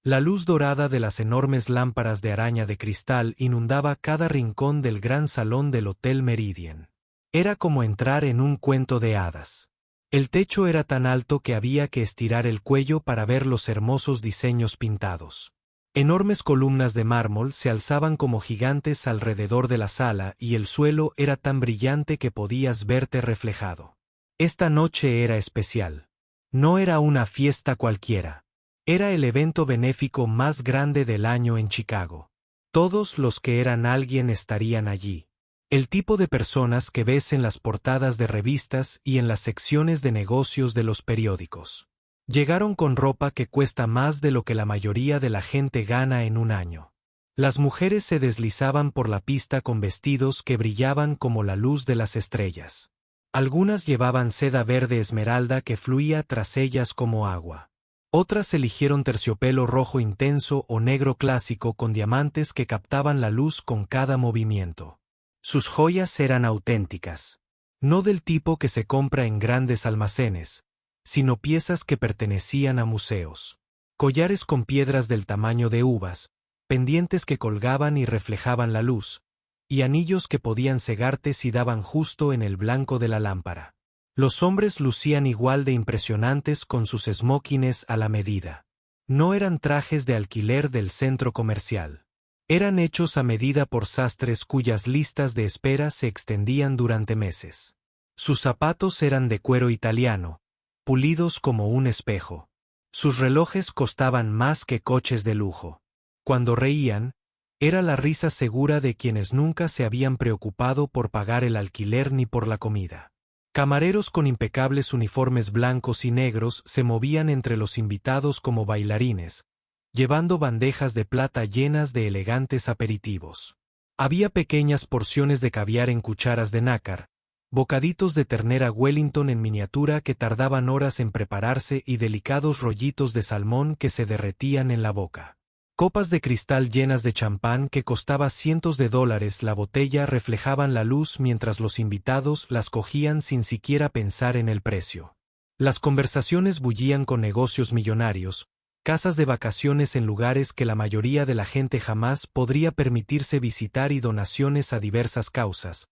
La luz dorada de las enormes lámparas de araña de cristal inundaba cada rincón del gran salón del Hotel Meridian. Era como entrar en un cuento de hadas. El techo era tan alto que había que estirar el cuello para ver los hermosos diseños pintados. Enormes columnas de mármol se alzaban como gigantes alrededor de la sala y el suelo era tan brillante que podías verte reflejado. Esta noche era especial. No era una fiesta cualquiera. Era el evento benéfico más grande del año en Chicago. Todos los que eran alguien estarían allí. El tipo de personas que ves en las portadas de revistas y en las secciones de negocios de los periódicos. Llegaron con ropa que cuesta más de lo que la mayoría de la gente gana en un año. Las mujeres se deslizaban por la pista con vestidos que brillaban como la luz de las estrellas. Algunas llevaban seda verde esmeralda que fluía tras ellas como agua. Otras eligieron terciopelo rojo intenso o negro clásico con diamantes que captaban la luz con cada movimiento. Sus joyas eran auténticas. No del tipo que se compra en grandes almacenes, sino piezas que pertenecían a museos. Collares con piedras del tamaño de uvas, pendientes que colgaban y reflejaban la luz, y anillos que podían cegarte si daban justo en el blanco de la lámpara. Los hombres lucían igual de impresionantes con sus smokines a la medida. No eran trajes de alquiler del centro comercial. Eran hechos a medida por sastres cuyas listas de espera se extendían durante meses. Sus zapatos eran de cuero italiano, pulidos como un espejo. Sus relojes costaban más que coches de lujo. Cuando reían, era la risa segura de quienes nunca se habían preocupado por pagar el alquiler ni por la comida. Camareros con impecables uniformes blancos y negros se movían entre los invitados como bailarines, llevando bandejas de plata llenas de elegantes aperitivos. Había pequeñas porciones de caviar en cucharas de nácar, bocaditos de ternera Wellington en miniatura que tardaban horas en prepararse y delicados rollitos de salmón que se derretían en la boca. Copas de cristal llenas de champán que costaba cientos de dólares la botella reflejaban la luz mientras los invitados las cogían sin siquiera pensar en el precio. Las conversaciones bullían con negocios millonarios, casas de vacaciones en lugares que la mayoría de la gente jamás podría permitirse visitar y donaciones a diversas causas,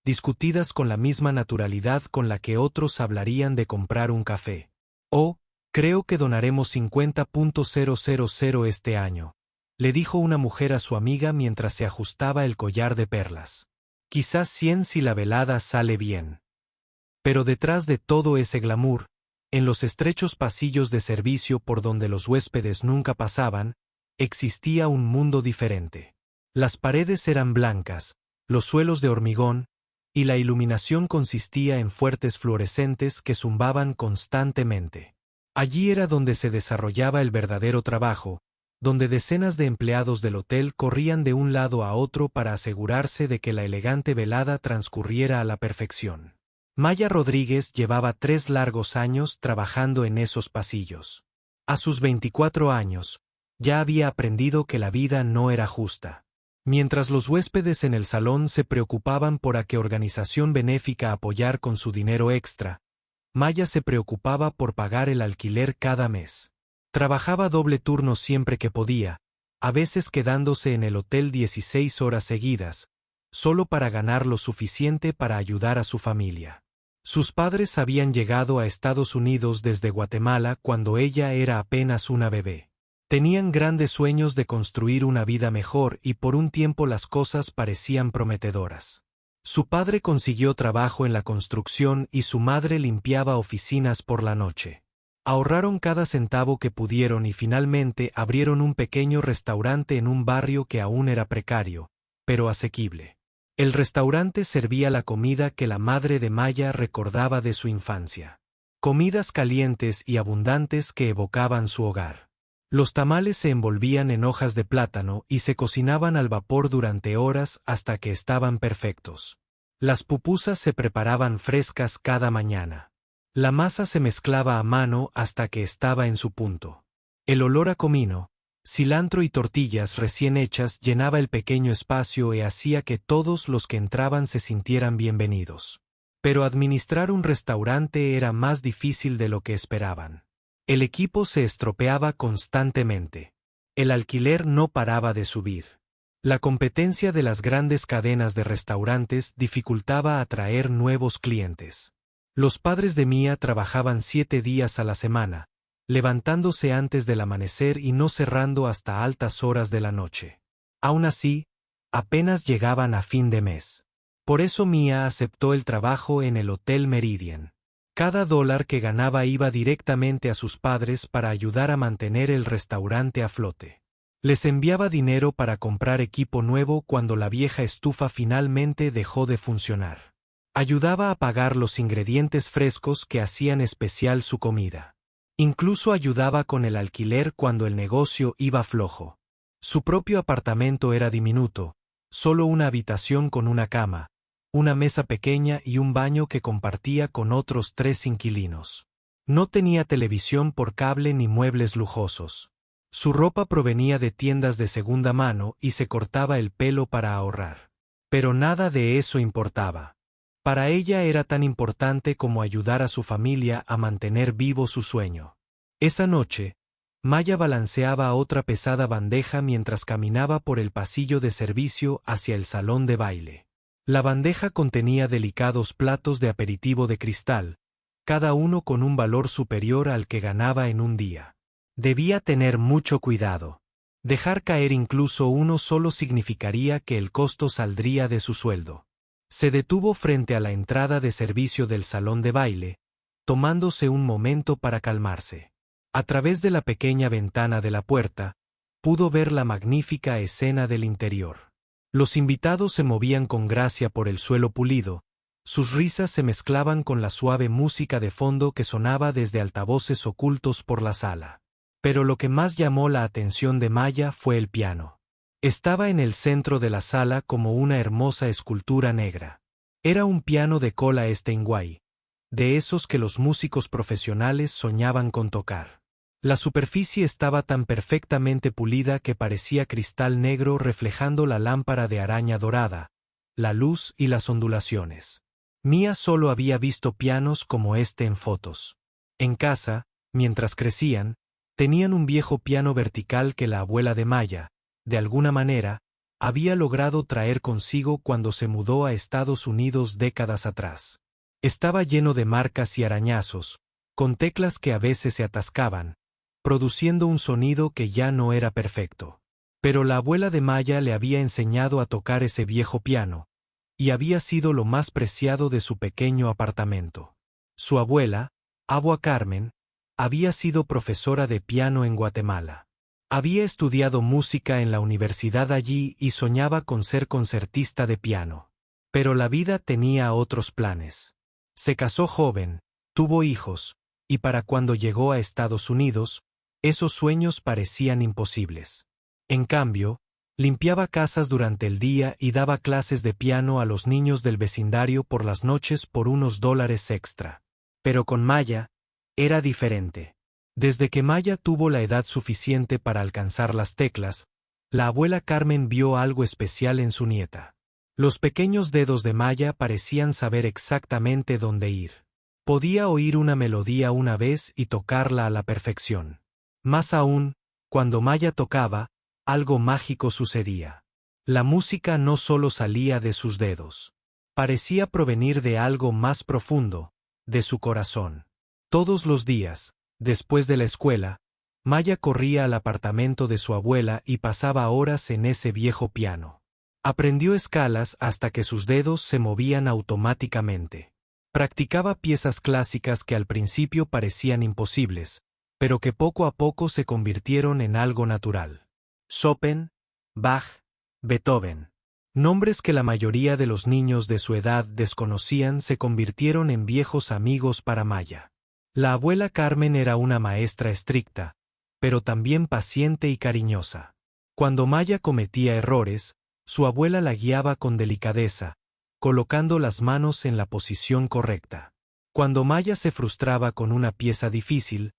discutidas con la misma naturalidad con la que otros hablarían de comprar un café. Oh, creo que donaremos 50.000 este año, le dijo una mujer a su amiga mientras se ajustaba el collar de perlas. Quizás 100 si la velada sale bien. Pero detrás de todo ese glamour, en los estrechos pasillos de servicio por donde los huéspedes nunca pasaban, existía un mundo diferente. Las paredes eran blancas, los suelos de hormigón, y la iluminación consistía en fuertes fluorescentes que zumbaban constantemente. Allí era donde se desarrollaba el verdadero trabajo, donde decenas de empleados del hotel corrían de un lado a otro para asegurarse de que la elegante velada transcurriera a la perfección. Maya Rodríguez llevaba 3 largos años trabajando en esos pasillos. A sus 24 años, ya había aprendido que la vida no era justa. Mientras los huéspedes en el salón se preocupaban por a qué organización benéfica apoyar con su dinero extra, Maya se preocupaba por pagar el alquiler cada mes. Trabajaba doble turno siempre que podía, a veces quedándose en el hotel 16 horas seguidas, solo para ganar lo suficiente para ayudar a su familia. Sus padres habían llegado a Estados Unidos desde Guatemala cuando ella era apenas una bebé. Tenían grandes sueños de construir una vida mejor y por un tiempo las cosas parecían prometedoras. Su padre consiguió trabajo en la construcción y su madre limpiaba oficinas por la noche. Ahorraron cada centavo que pudieron y finalmente abrieron un pequeño restaurante en un barrio que aún era precario, pero asequible. El restaurante servía la comida que la madre de Maya recordaba de su infancia. Comidas calientes y abundantes que evocaban su hogar. Los tamales se envolvían en hojas de plátano y se cocinaban al vapor durante horas hasta que estaban perfectos. Las pupusas se preparaban frescas cada mañana. La masa se mezclaba a mano hasta que estaba en su punto. El olor a comino, cilantro y tortillas recién hechas llenaba el pequeño espacio y hacía que todos los que entraban se sintieran bienvenidos. Pero administrar un restaurante era más difícil de lo que esperaban. El equipo se estropeaba constantemente. El alquiler no paraba de subir. La competencia de las grandes cadenas de restaurantes dificultaba atraer nuevos clientes. Los padres de Mia trabajaban 7 días a la semana, levantándose antes del amanecer y no cerrando hasta altas horas de la noche. Aún así, apenas llegaban a fin de mes. Por eso Mia aceptó el trabajo en el Hotel Meridian. Cada dólar que ganaba iba directamente a sus padres para ayudar a mantener el restaurante a flote. Les enviaba dinero para comprar equipo nuevo cuando la vieja estufa finalmente dejó de funcionar. Ayudaba a pagar los ingredientes frescos que hacían especial su comida. Incluso ayudaba con el alquiler cuando el negocio iba flojo. Su propio apartamento era diminuto, solo una habitación con una cama, una mesa pequeña y un baño que compartía con otros 3 inquilinos. No tenía televisión por cable ni muebles lujosos. Su ropa provenía de tiendas de segunda mano y se cortaba el pelo para ahorrar. Pero nada de eso importaba. Para ella era tan importante como ayudar a su familia a mantener vivo su sueño. Esa noche, Maya balanceaba otra pesada bandeja mientras caminaba por el pasillo de servicio hacia el salón de baile. La bandeja contenía delicados platos de aperitivo de cristal, cada uno con un valor superior al que ganaba en un día. Debía tener mucho cuidado. Dejar caer incluso uno solo significaría que el costo saldría de su sueldo. Se detuvo frente a la entrada de servicio del salón de baile, tomándose un momento para calmarse. A través de la pequeña ventana de la puerta, pudo ver la magnífica escena del interior. Los invitados se movían con gracia por el suelo pulido, sus risas se mezclaban con la suave música de fondo que sonaba desde altavoces ocultos por la sala. Pero lo que más llamó la atención de Maya fue el piano. Estaba en el centro de la sala como una hermosa escultura negra. Era un piano de cola Steinway, de esos que los músicos profesionales soñaban con tocar. La superficie estaba tan perfectamente pulida que parecía cristal negro reflejando la lámpara de araña dorada, la luz y las ondulaciones. Mia solo había visto pianos como este en fotos. En casa, mientras crecían, tenían un viejo piano vertical que la abuela de Maya, de alguna manera, había logrado traer consigo cuando se mudó a Estados Unidos décadas atrás. Estaba lleno de marcas y arañazos, con teclas que a veces se atascaban, produciendo un sonido que ya no era perfecto. Pero la abuela de Maya le había enseñado a tocar ese viejo piano, y había sido lo más preciado de su pequeño apartamento. Su abuela, Abua Carmen, había sido profesora de piano en Guatemala. Había estudiado música en la universidad allí y soñaba con ser concertista de piano. Pero la vida tenía otros planes. Se casó joven, tuvo hijos, y para cuando llegó a Estados Unidos, esos sueños parecían imposibles. En cambio, limpiaba casas durante el día y daba clases de piano a los niños del vecindario por las noches por unos dólares extra. Pero con Maya, era diferente. Desde que Maya tuvo la edad suficiente para alcanzar las teclas, la abuela Carmen vio algo especial en su nieta. Los pequeños dedos de Maya parecían saber exactamente dónde ir. Podía oír una melodía una vez y tocarla a la perfección. Más aún, cuando Maya tocaba, algo mágico sucedía. La música no solo salía de sus dedos. Parecía provenir de algo más profundo, de su corazón. Todos los días, después de la escuela, Maya corría al apartamento de su abuela y pasaba horas en ese viejo piano. Aprendió escalas hasta que sus dedos se movían automáticamente. Practicaba piezas clásicas que al principio parecían imposibles, pero que poco a poco se convirtieron en algo natural. Chopin, Bach, Beethoven. Nombres que la mayoría de los niños de su edad desconocían se convirtieron en viejos amigos para Maya. La abuela Carmen era una maestra estricta, pero también paciente y cariñosa. Cuando Maya cometía errores, su abuela la guiaba con delicadeza, colocando las manos en la posición correcta. Cuando Maya se frustraba con una pieza difícil,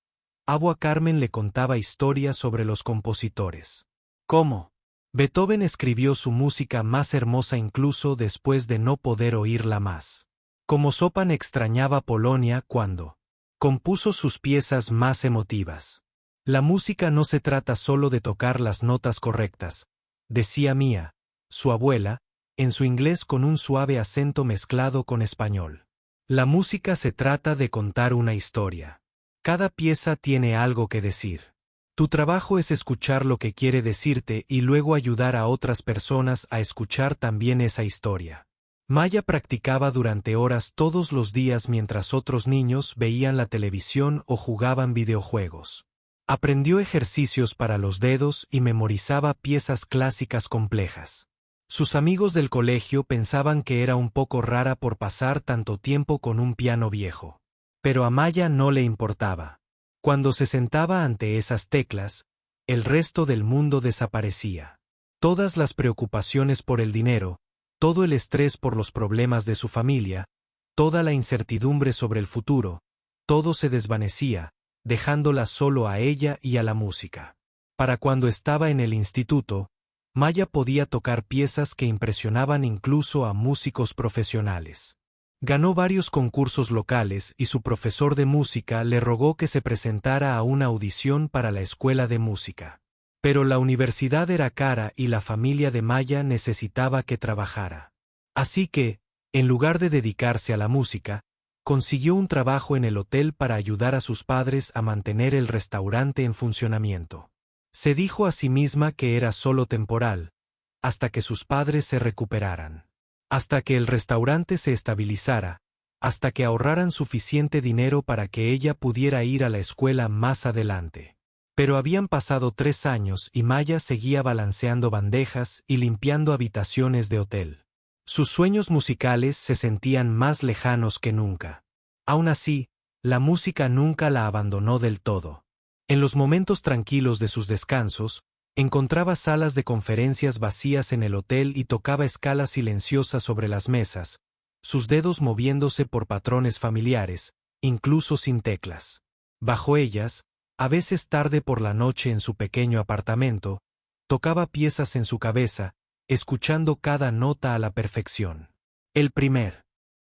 Abua Carmen le contaba historias sobre los compositores. ¿Cómo? Beethoven escribió su música más hermosa incluso después de no poder oírla más. Como Chopin extrañaba Polonia cuando compuso sus piezas más emotivas. La música no se trata solo de tocar las notas correctas, decía Mia, su abuela, en su inglés con un suave acento mezclado con español. La música se trata de contar una historia. Cada pieza tiene algo que decir. Tu trabajo es escuchar lo que quiere decirte y luego ayudar a otras personas a escuchar también esa historia. Maya practicaba durante horas todos los días mientras otros niños veían la televisión o jugaban videojuegos. Aprendió ejercicios para los dedos y memorizaba piezas clásicas complejas. Sus amigos del colegio pensaban que era un poco rara por pasar tanto tiempo con un piano viejo. Pero a Maya no le importaba. Cuando se sentaba ante esas teclas, el resto del mundo desaparecía. Todas las preocupaciones por el dinero, todo el estrés por los problemas de su familia, toda la incertidumbre sobre el futuro, todo se desvanecía, dejándola solo a ella y a la música. Para cuando estaba en el instituto, Maya podía tocar piezas que impresionaban incluso a músicos profesionales. Ganó varios concursos locales y su profesor de música le rogó que se presentara a una audición para la escuela de música. Pero la universidad era cara y la familia de Maya necesitaba que trabajara. Así que, en lugar de dedicarse a la música, consiguió un trabajo en el hotel para ayudar a sus padres a mantener el restaurante en funcionamiento. Se dijo a sí misma que era solo temporal, hasta que sus padres se recuperaran. Hasta que el restaurante se estabilizara, hasta que ahorraran suficiente dinero para que ella pudiera ir a la escuela más adelante. Pero habían pasado 3 años y Maya seguía balanceando bandejas y limpiando habitaciones de hotel. Sus sueños musicales se sentían más lejanos que nunca. Aún así, la música nunca la abandonó del todo. En los momentos tranquilos de sus descansos, encontraba salas de conferencias vacías en el hotel y tocaba escalas silenciosas sobre las mesas, sus dedos moviéndose por patrones familiares, incluso sin teclas. Bajo ellas, a veces tarde por la noche en su pequeño apartamento, tocaba piezas en su cabeza, escuchando cada nota a la perfección. El primer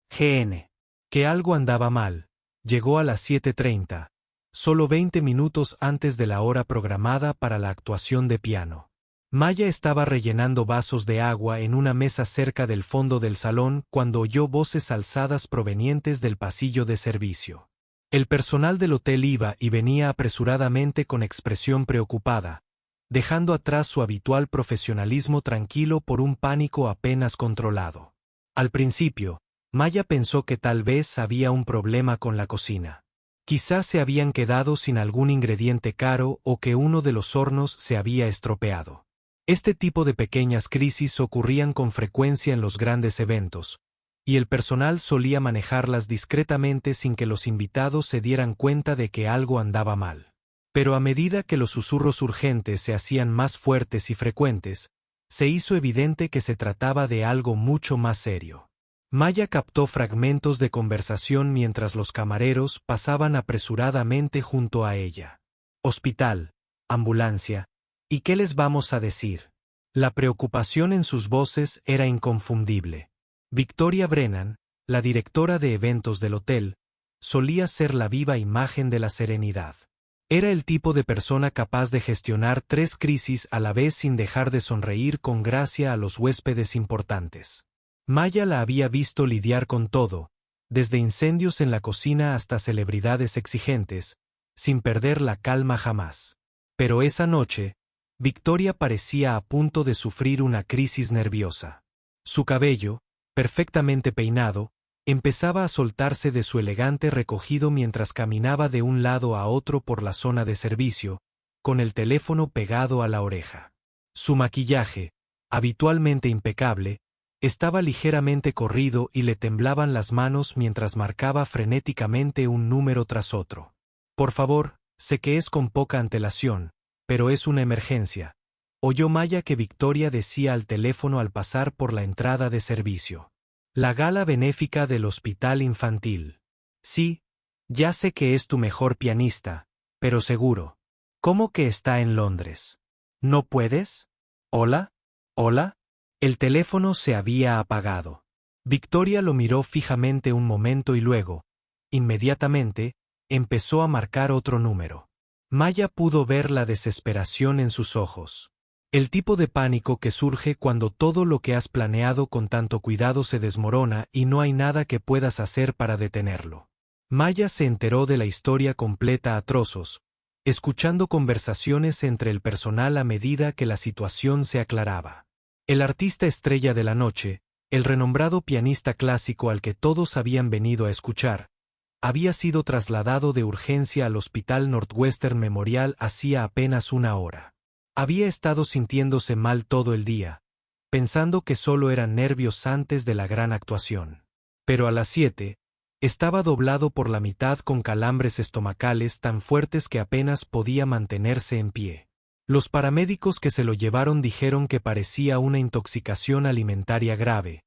GN. Que algo andaba mal, llegó a las 7:30, solo 20 minutos antes de la hora programada para la actuación de piano. Maya estaba rellenando vasos de agua en una mesa cerca del fondo del salón cuando oyó voces alzadas provenientes del pasillo de servicio. El personal del hotel iba y venía apresuradamente con expresión preocupada, dejando atrás su habitual profesionalismo tranquilo por un pánico apenas controlado. Al principio, Maya pensó que tal vez había un problema con la cocina. Quizás se habían quedado sin algún ingrediente caro o que uno de los hornos se había estropeado. Este tipo de pequeñas crisis ocurrían con frecuencia en los grandes eventos, y el personal solía manejarlas discretamente sin que los invitados se dieran cuenta de que algo andaba mal. Pero a medida que los susurros urgentes se hacían más fuertes y frecuentes, se hizo evidente que se trataba de algo mucho más serio. Maya captó fragmentos de conversación mientras los camareros pasaban apresuradamente junto a ella. Hospital, ambulancia, ¿y qué les vamos a decir? La preocupación en sus voces era inconfundible. Victoria Brennan, la directora de eventos del hotel, solía ser la viva imagen de la serenidad. Era el tipo de persona capaz de gestionar 3 crisis a la vez sin dejar de sonreír con gracia a los huéspedes importantes. Maya la había visto lidiar con todo, desde incendios en la cocina hasta celebridades exigentes, sin perder la calma jamás. Pero esa noche, Victoria parecía a punto de sufrir una crisis nerviosa. Su cabello, perfectamente peinado, empezaba a soltarse de su elegante recogido mientras caminaba de un lado a otro por la zona de servicio, con el teléfono pegado a la oreja. Su maquillaje, habitualmente impecable, estaba ligeramente corrido y le temblaban las manos mientras marcaba frenéticamente un número tras otro. Por favor, sé que es con poca antelación, pero es una emergencia, oyó Maya que Victoria decía al teléfono al pasar por la entrada de servicio. La gala benéfica del hospital infantil. Sí, ya sé que es tu mejor pianista, pero seguro. ¿Cómo que está en Londres? ¿No puedes? ¿Hola? ¿Hola? El teléfono se había apagado. Victoria lo miró fijamente un momento y luego, inmediatamente, empezó a marcar otro número. Maya pudo ver la desesperación en sus ojos. El tipo de pánico que surge cuando todo lo que has planeado con tanto cuidado se desmorona y no hay nada que puedas hacer para detenerlo. Maya se enteró de la historia completa a trozos, escuchando conversaciones entre el personal a medida que la situación se aclaraba. El artista estrella de la noche, el renombrado pianista clásico al que todos habían venido a escuchar, había sido trasladado de urgencia al Hospital Northwestern Memorial hacía apenas una hora. Había estado sintiéndose mal todo el día, pensando que solo eran nervios antes de la gran actuación. Pero a las 7, estaba doblado por la mitad con calambres estomacales tan fuertes que apenas podía mantenerse en pie. Los paramédicos que se lo llevaron dijeron que parecía una intoxicación alimentaria grave,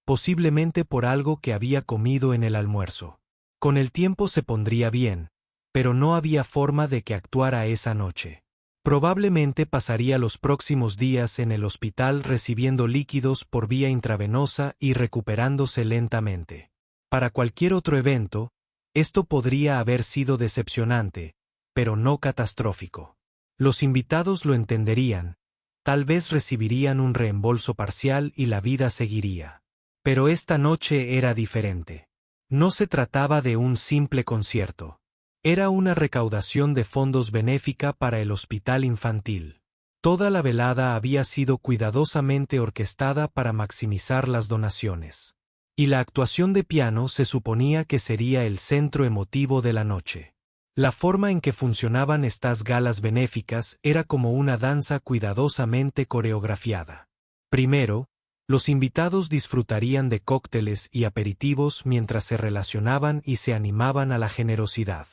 posiblemente por algo que había comido en el almuerzo. Con el tiempo se pondría bien, pero no había forma de que actuara esa noche. Probablemente pasaría los próximos días en el hospital recibiendo líquidos por vía intravenosa y recuperándose lentamente. Para cualquier otro evento, esto podría haber sido decepcionante, pero no catastrófico. Los invitados lo entenderían, tal vez recibirían un reembolso parcial y la vida seguiría. Pero esta noche era diferente. No se trataba de un simple concierto. Era una recaudación de fondos benéfica para el hospital infantil. Toda la velada había sido cuidadosamente orquestada para maximizar las donaciones. Y la actuación de piano se suponía que sería el centro emotivo de la noche. La forma en que funcionaban estas galas benéficas era como una danza cuidadosamente coreografiada. Primero, los invitados disfrutarían de cócteles y aperitivos mientras se relacionaban y se animaban a la generosidad.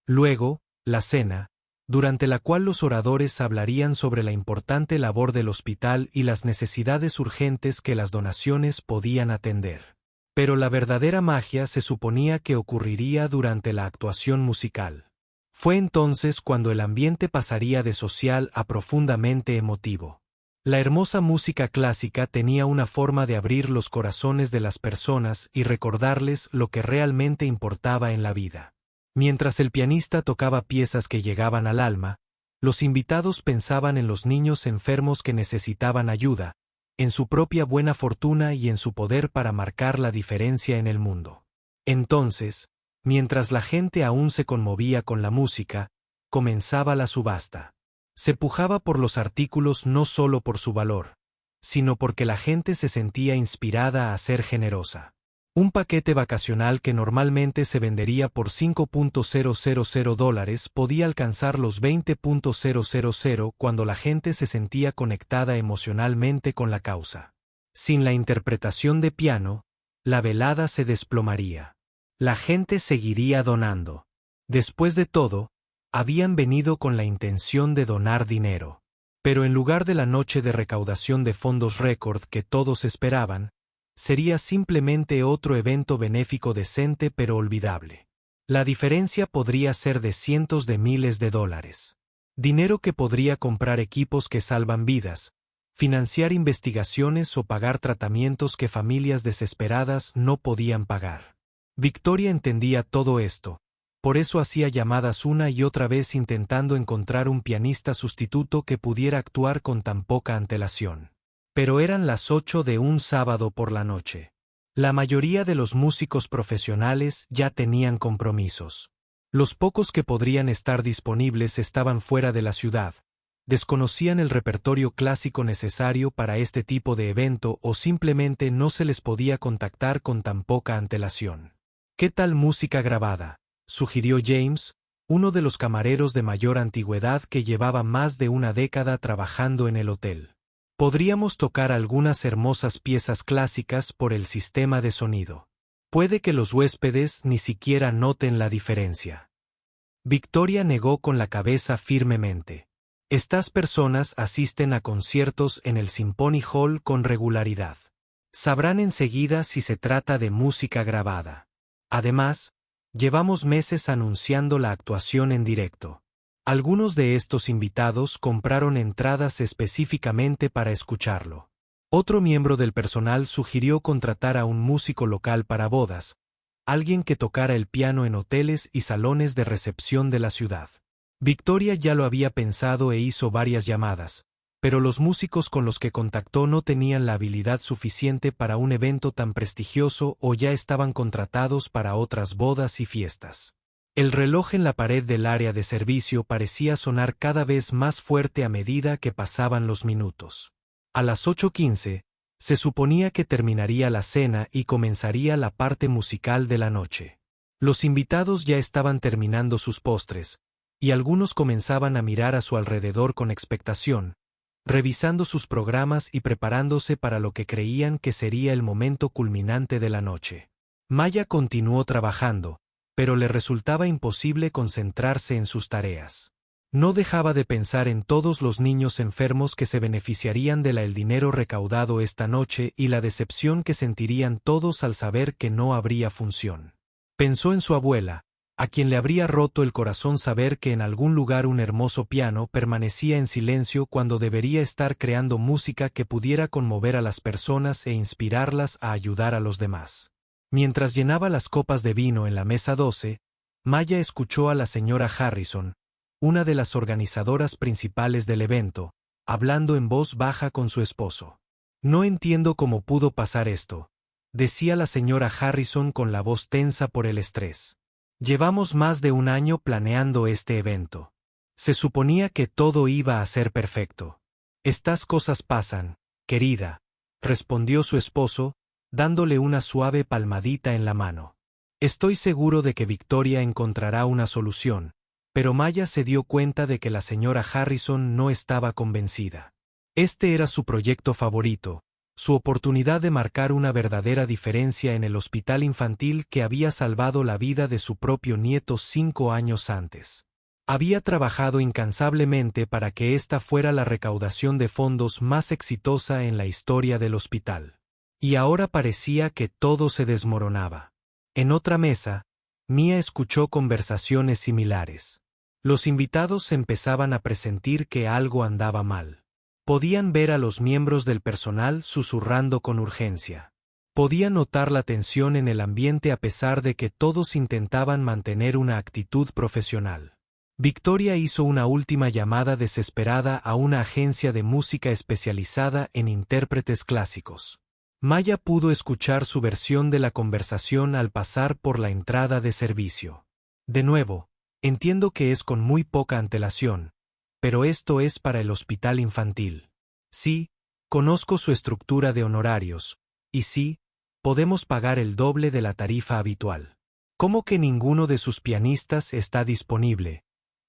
Luego, la cena, durante la cual los oradores hablarían sobre la importante labor del hospital y las necesidades urgentes que las donaciones podían atender. Pero la verdadera magia se suponía que ocurriría durante la actuación musical. Fue entonces cuando el ambiente pasaría de social a profundamente emotivo. La hermosa música clásica tenía una forma de abrir los corazones de las personas y recordarles lo que realmente importaba en la vida. Mientras el pianista tocaba piezas que llegaban al alma, los invitados pensaban en los niños enfermos que necesitaban ayuda, en su propia buena fortuna y en su poder para marcar la diferencia en el mundo. Entonces, mientras la gente aún se conmovía con la música, comenzaba la subasta. Se pujaba por los artículos no solo por su valor, sino porque la gente se sentía inspirada a ser generosa. Un paquete vacacional que normalmente se vendería por $5,000 podía alcanzar los $20,000 cuando la gente se sentía conectada emocionalmente con la causa. Sin la interpretación de piano, la velada se desplomaría. La gente seguiría donando. Después de todo, habían venido con la intención de donar dinero. Pero en lugar de la noche de recaudación de fondos récord que todos esperaban, sería simplemente otro evento benéfico decente pero olvidable. La diferencia podría ser de cientos de miles de dólares. Dinero que podría comprar equipos que salvan vidas, financiar investigaciones o pagar tratamientos que familias desesperadas no podían pagar. Victoria entendía todo esto, por eso hacía llamadas una y otra vez intentando encontrar un pianista sustituto que pudiera actuar con tan poca antelación. Pero eran las 8 de un sábado por la noche. La mayoría de los músicos profesionales ya tenían compromisos. Los pocos que podrían estar disponibles estaban fuera de la ciudad, desconocían el repertorio clásico necesario para este tipo de evento o simplemente no se les podía contactar con tan poca antelación. ¿Qué tal música grabada?, sugirió James, uno de los camareros de mayor antigüedad que llevaba más de una década trabajando en el hotel. Podríamos tocar algunas hermosas piezas clásicas por el sistema de sonido. Puede que los huéspedes ni siquiera noten la diferencia. Victoria negó con la cabeza firmemente. Estas personas asisten a conciertos en el Symphony Hall con regularidad. Sabrán enseguida si se trata de música grabada. Además, llevamos meses anunciando la actuación en directo. Algunos de estos invitados compraron entradas específicamente para escucharlo. Otro miembro del personal sugirió contratar a un músico local para bodas, alguien que tocara el piano en hoteles y salones de recepción de la ciudad. Victoria ya lo había pensado e hizo varias llamadas, pero los músicos con los que contactó no tenían la habilidad suficiente para un evento tan prestigioso o ya estaban contratados para otras bodas y fiestas. El reloj en la pared del área de servicio parecía sonar cada vez más fuerte a medida que pasaban los minutos. A las 8:15, se suponía que terminaría la cena y comenzaría la parte musical de la noche. Los invitados ya estaban terminando sus postres, y algunos comenzaban a mirar a su alrededor con expectación, revisando sus programas y preparándose para lo que creían que sería el momento culminante de la noche. Maya continuó trabajando, pero le resultaba imposible concentrarse en sus tareas. No dejaba de pensar en todos los niños enfermos que se beneficiarían del dinero recaudado esta noche y la decepción que sentirían todos al saber que no habría función. Pensó en su abuela, a quien le habría roto el corazón saber que en algún lugar un hermoso piano permanecía en silencio cuando debería estar creando música que pudiera conmover a las personas e inspirarlas a ayudar a los demás. Mientras llenaba las copas de vino en la mesa 12, Maya escuchó a la señora Harrison, una de las organizadoras principales del evento, hablando en voz baja con su esposo. «No entiendo cómo pudo pasar esto», decía la señora Harrison con la voz tensa por el estrés. «Llevamos más de un año planeando este evento. Se suponía que todo iba a ser perfecto. Estas cosas pasan, querida», respondió su esposo, dándole una suave palmadita en la mano. «Estoy seguro de que Victoria encontrará una solución», pero Maya se dio cuenta de que la señora Harrison no estaba convencida. Este era su proyecto favorito, su oportunidad de marcar una verdadera diferencia en el hospital infantil que había salvado la vida de su propio nieto 5 años antes. Había trabajado incansablemente para que esta fuera la recaudación de fondos más exitosa en la historia del hospital. Y ahora parecía que todo se desmoronaba. En otra mesa, Mia escuchó conversaciones similares. Los invitados empezaban a presentir que algo andaba mal. Podían ver a los miembros del personal susurrando con urgencia. Podían notar la tensión en el ambiente a pesar de que todos intentaban mantener una actitud profesional. Victoria hizo una última llamada desesperada a una agencia de música especializada en intérpretes clásicos. Maya pudo escuchar su versión de la conversación al pasar por la entrada de servicio. «De nuevo, entiendo que es con muy poca antelación, pero esto es para el hospital infantil. Sí, conozco su estructura de honorarios, y sí, podemos pagar el doble de la tarifa habitual. ¿Cómo que ninguno de sus pianistas está disponible?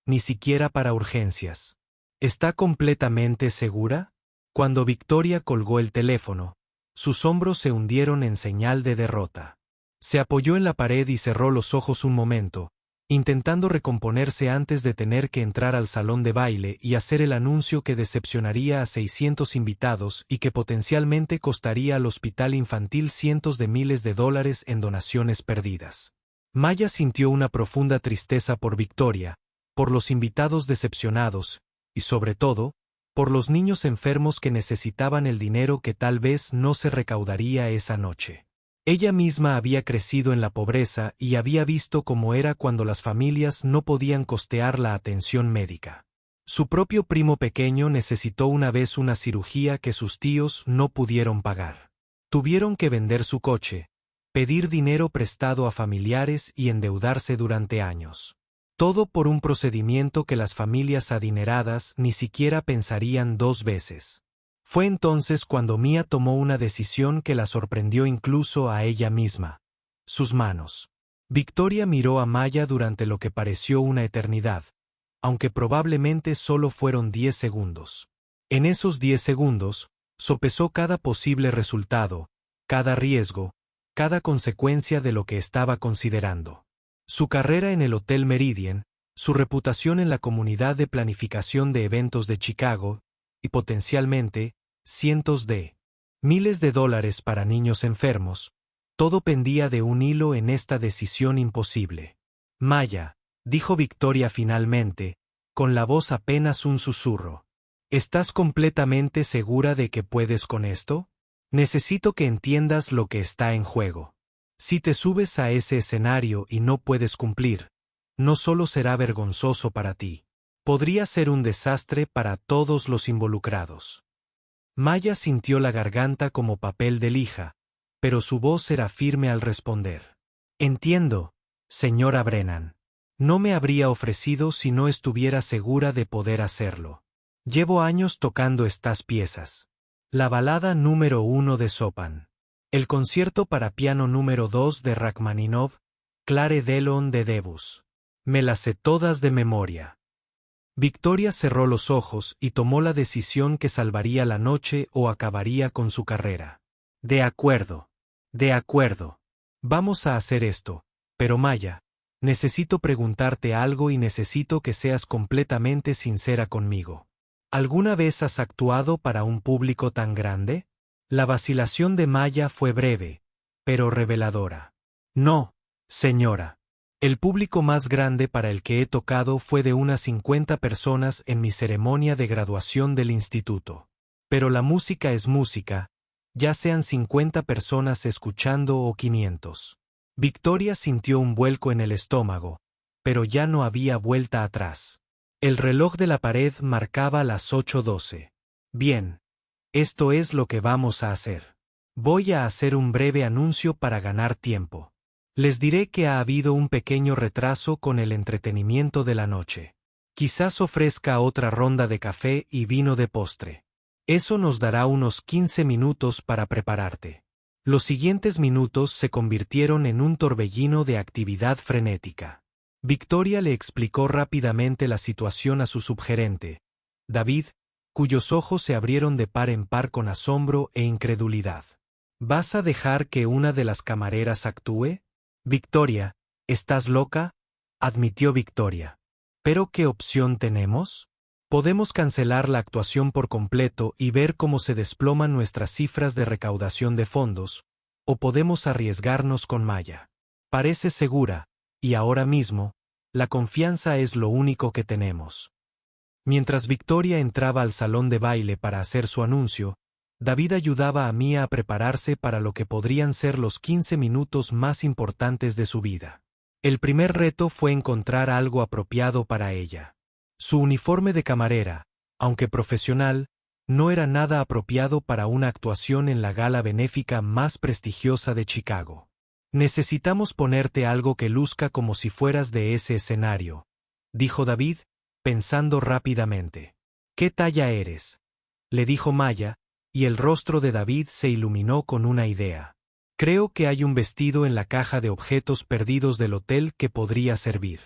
Ni siquiera para urgencias. ¿Está completamente segura?» Cuando Victoria colgó el teléfono, sus hombros se hundieron en señal de derrota. Se apoyó en la pared y cerró los ojos un momento, intentando recomponerse antes de tener que entrar al salón de baile y hacer el anuncio que decepcionaría a 600 invitados y que potencialmente costaría al hospital infantil cientos de miles de dólares en donaciones perdidas. Maya sintió una profunda tristeza por Victoria, por los invitados decepcionados, y sobre todo, por los niños enfermos que necesitaban el dinero que tal vez no se recaudaría esa noche. Ella misma había crecido en la pobreza y había visto cómo era cuando las familias no podían costear la atención médica. Su propio primo pequeño necesitó una vez una cirugía que sus tíos no pudieron pagar. Tuvieron que vender su coche, pedir dinero prestado a familiares y endeudarse durante años. Todo por un procedimiento que las familias adineradas ni siquiera pensarían 2 veces. Fue entonces cuando Mia tomó una decisión que la sorprendió incluso a ella misma. Sus manos. Victoria miró a Maya durante lo que pareció una eternidad, aunque probablemente solo fueron 10 segundos. En esos 10 segundos, sopesó cada posible resultado, cada riesgo, cada consecuencia de lo que estaba considerando. Su carrera en el Hotel Meridian, su reputación en la comunidad de planificación de eventos de Chicago, y potencialmente, cientos de miles de dólares para niños enfermos, todo pendía de un hilo en esta decisión imposible. «Maya», dijo Victoria finalmente, con la voz apenas un susurro. «¿Estás completamente segura de que puedes con esto? Necesito que entiendas lo que está en juego. Si te subes a ese escenario y no puedes cumplir, no solo será vergonzoso para ti, Podría ser un desastre para todos los involucrados. Maya sintió la garganta como papel de lija, pero su voz era firme al responder. Entiendo, señora Brennan. No me habría ofrecido si no estuviera segura de poder hacerlo. Llevo años tocando estas piezas. La balada número 1 de Chopin. El concierto para piano número 2 de Rachmaninoff, Clare Delon de Debussy. Me las sé todas de memoria. Victoria cerró los ojos y tomó la decisión que salvaría la noche o acabaría con su carrera. De acuerdo. De acuerdo. Vamos a hacer esto, pero Maya, necesito preguntarte algo y necesito que seas completamente sincera conmigo. ¿Alguna vez has actuado para un público tan grande? La vacilación de Maya fue breve, pero reveladora. No, señora. El público más grande para el que he tocado fue de unas 50 personas en mi ceremonia de graduación del instituto. Pero la música es música, ya sean 50 personas escuchando o 500. Victoria sintió un vuelco en el estómago, pero ya no había vuelta atrás. El reloj de la pared marcaba las 8:12. Bien. Esto es lo que vamos a hacer. Voy a hacer un breve anuncio para ganar tiempo. Les diré que ha habido un pequeño retraso con el entretenimiento de la noche. Quizás ofrezca otra ronda de café y vino de postre. Eso nos dará unos 15 minutos para prepararte. Los siguientes minutos se convirtieron en un torbellino de actividad frenética. Victoria le explicó rápidamente la situación a su subgerente, David, cuyos ojos se abrieron de par en par con asombro e incredulidad. ¿Vas a dejar que una de las camareras actúe? Victoria, ¿estás loca? Admitió Victoria. ¿Pero qué opción tenemos? Podemos cancelar la actuación por completo y ver cómo se desploman nuestras cifras de recaudación de fondos, o podemos arriesgarnos con Maya. Parece segura, y ahora mismo, la confianza es lo único que tenemos. Mientras Victoria entraba al salón de baile para hacer su anuncio, David ayudaba a Mia a prepararse para lo que podrían ser los 15 minutos más importantes de su vida. El primer reto fue encontrar algo apropiado para ella. Su uniforme de camarera, aunque profesional, no era nada apropiado para una actuación en la gala benéfica más prestigiosa de Chicago. Necesitamos ponerte algo que luzca como si fueras de ese escenario, dijo David, pensando rápidamente. ¿Qué talla eres? Le dijo Maya, y el rostro de David se iluminó con una idea. Creo que hay un vestido en la caja de objetos perdidos del hotel que podría servir.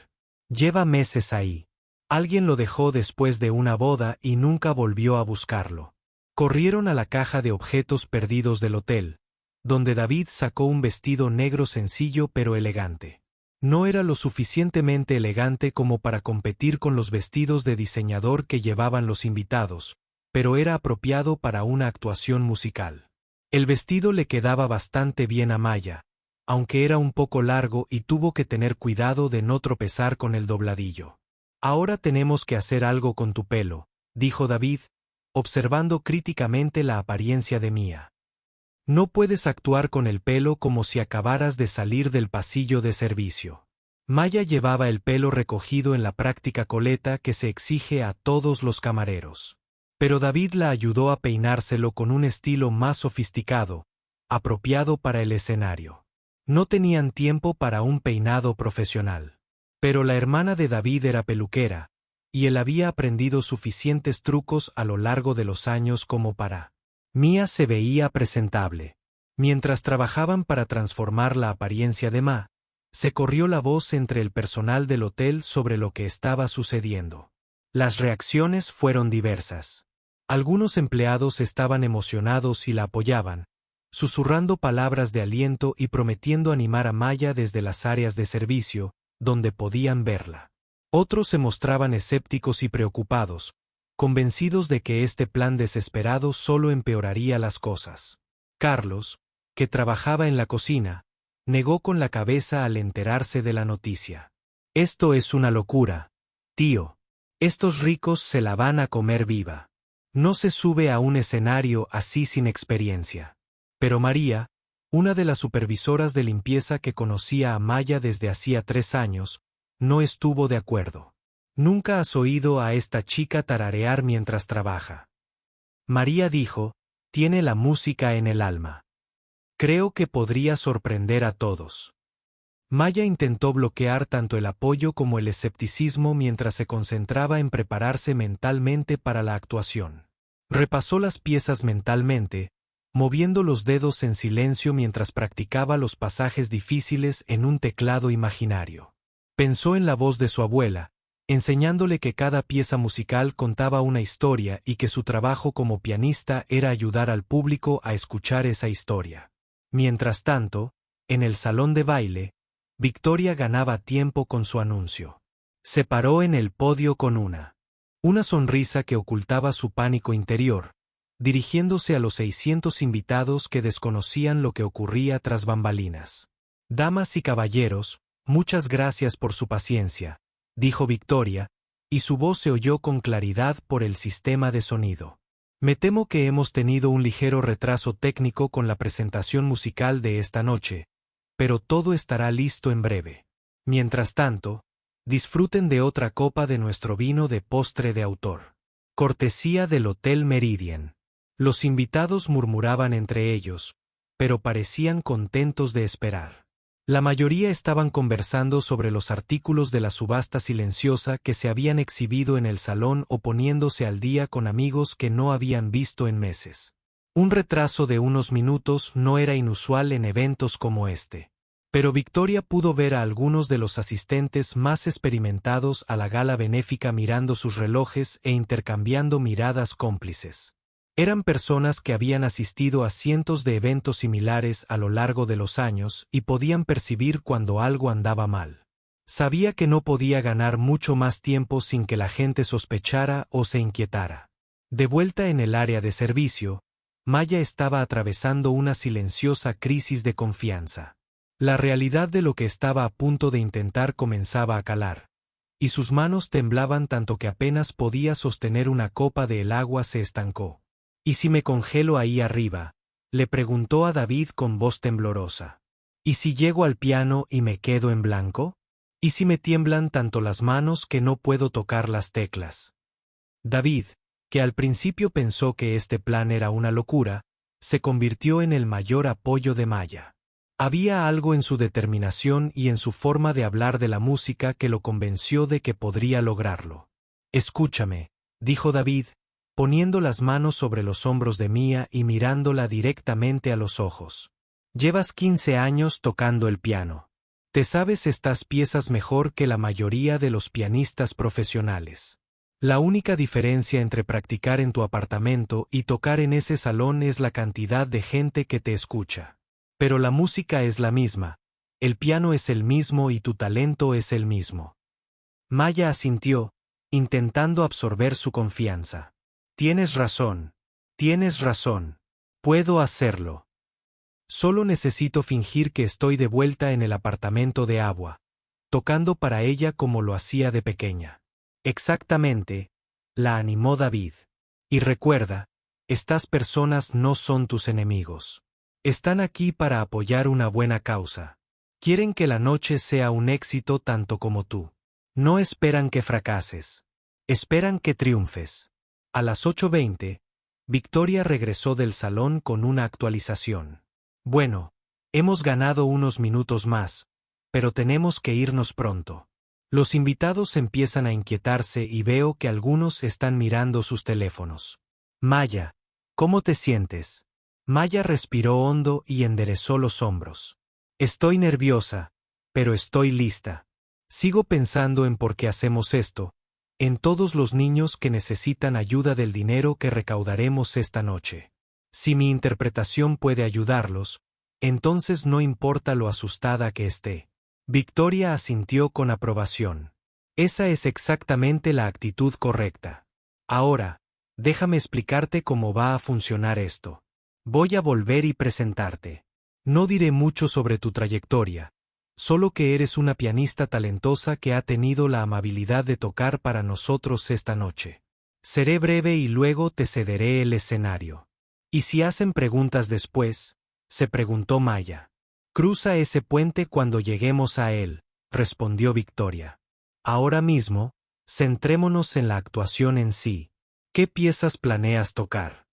Lleva meses ahí. Alguien lo dejó después de una boda y nunca volvió a buscarlo. Corrieron a la caja de objetos perdidos del hotel, donde David sacó un vestido negro sencillo pero elegante. No era lo suficientemente elegante como para competir con los vestidos de diseñador que llevaban los invitados, pero era apropiado para una actuación musical. El vestido le quedaba bastante bien a Maya, aunque era un poco largo y tuvo que tener cuidado de no tropezar con el dobladillo. Ahora tenemos que hacer algo con tu pelo, dijo David, observando críticamente la apariencia de Mia. No puedes actuar con el pelo como si acabaras de salir del pasillo de servicio. Maya llevaba el pelo recogido en la práctica coleta que se exige a todos los camareros. Pero David la ayudó a peinárselo con un estilo más sofisticado, apropiado para el escenario. No tenían tiempo para un peinado profesional. Pero la hermana de David era peluquera, y él había aprendido suficientes trucos a lo largo de los años como para. Mia se veía presentable. Mientras trabajaban para transformar la apariencia de Ma, se corrió la voz entre el personal del hotel sobre lo que estaba sucediendo. Las reacciones fueron diversas. Algunos empleados estaban emocionados y la apoyaban, susurrando palabras de aliento y prometiendo animar a Maya desde las áreas de servicio, donde podían verla. Otros se mostraban escépticos y preocupados, convencidos de que este plan desesperado solo empeoraría las cosas. Carlos, que trabajaba en la cocina, negó con la cabeza al enterarse de la noticia. Esto es una locura, tío. Estos ricos se la van a comer viva. No se sube a un escenario así sin experiencia. Pero María, una de las supervisoras de limpieza que conocía a Maya desde hacía 3 años, no estuvo de acuerdo. Nunca has oído a esta chica tararear mientras trabaja. María dijo, tiene la música en el alma. Creo que podría sorprender a todos. Maya intentó bloquear tanto el apoyo como el escepticismo mientras se concentraba en prepararse mentalmente para la actuación. Repasó las piezas mentalmente, moviendo los dedos en silencio mientras practicaba los pasajes difíciles en un teclado imaginario. Pensó en la voz de su abuela, enseñándole que cada pieza musical contaba una historia y que su trabajo como pianista era ayudar al público a escuchar esa historia. Mientras tanto, en el salón de baile, Victoria ganaba tiempo con su anuncio. Se paró en el podio con una sonrisa que ocultaba su pánico interior, dirigiéndose a los 600 invitados que desconocían lo que ocurría tras bambalinas. Damas y caballeros, muchas gracias por su paciencia, dijo Victoria, y su voz se oyó con claridad por el sistema de sonido. Me temo que hemos tenido un ligero retraso técnico con la presentación musical de esta noche, pero todo estará listo en breve. Mientras tanto, disfruten de otra copa de nuestro vino de postre de autor. Cortesía del Hotel Meridian. Los invitados murmuraban entre ellos, pero parecían contentos de esperar. La mayoría estaban conversando sobre los artículos de la subasta silenciosa que se habían exhibido en el salón o poniéndose al día con amigos que no habían visto en meses. Un retraso de unos minutos no era inusual en eventos como este. Pero Victoria pudo ver a algunos de los asistentes más experimentados a la gala benéfica mirando sus relojes e intercambiando miradas cómplices. Eran personas que habían asistido a cientos de eventos similares a lo largo de los años y podían percibir cuando algo andaba mal. Sabía que no podía ganar mucho más tiempo sin que la gente sospechara o se inquietara. De vuelta en el área de servicio, Maya estaba atravesando una silenciosa crisis de confianza. La realidad de lo que estaba a punto de intentar comenzaba a calar, y sus manos temblaban tanto que apenas podía sostener una copa de el agua se estancó. ¿Y si me congelo ahí arriba?, le preguntó a David con voz temblorosa. ¿Y si llego al piano y me quedo en blanco? ¿Y si me tiemblan tanto las manos que no puedo tocar las teclas? David, que al principio pensó que este plan era una locura, se convirtió en el mayor apoyo de Maya. Había algo en su determinación y en su forma de hablar de la música que lo convenció de que podría lograrlo. Escúchame, dijo David, poniendo las manos sobre los hombros de Mía y mirándola directamente a los ojos. Llevas 15 años tocando el piano. Te sabes estas piezas mejor que la mayoría de los pianistas profesionales. La única diferencia entre practicar en tu apartamento y tocar en ese salón es la cantidad de gente que te escucha. Pero la música es la misma, el piano es el mismo y tu talento es el mismo. Maya asintió, intentando absorber su confianza. Tienes razón, puedo hacerlo. Solo necesito fingir que estoy de vuelta en el apartamento de agua, tocando para ella como lo hacía de pequeña. Exactamente, la animó David. Y recuerda, estas personas no son tus enemigos. Están aquí para apoyar una buena causa. Quieren que la noche sea un éxito tanto como tú. No esperan que fracases. Esperan que triunfes. A las 8:20, Victoria regresó del salón con una actualización. Bueno, hemos ganado unos minutos más, pero tenemos que irnos pronto. Los invitados empiezan a inquietarse y veo que algunos están mirando sus teléfonos. Maya, ¿cómo te sientes? Maya respiró hondo y enderezó los hombros. Estoy nerviosa, pero estoy lista. Sigo pensando en por qué hacemos esto, en todos los niños que necesitan ayuda del dinero que recaudaremos esta noche. Si mi interpretación puede ayudarlos, entonces no importa lo asustada que esté. Victoria asintió con aprobación. Esa es exactamente la actitud correcta. Ahora, déjame explicarte cómo va a funcionar esto. Voy a volver y presentarte. No diré mucho sobre tu trayectoria, solo que eres una pianista talentosa que ha tenido la amabilidad de tocar para nosotros esta noche. Seré breve y luego te cederé el escenario. ¿Y si hacen preguntas después?, se preguntó Maya. Cruza ese puente cuando lleguemos a él, respondió Victoria. Ahora mismo, Centrémonos en la actuación en sí. ¿Qué piezas planeas tocar?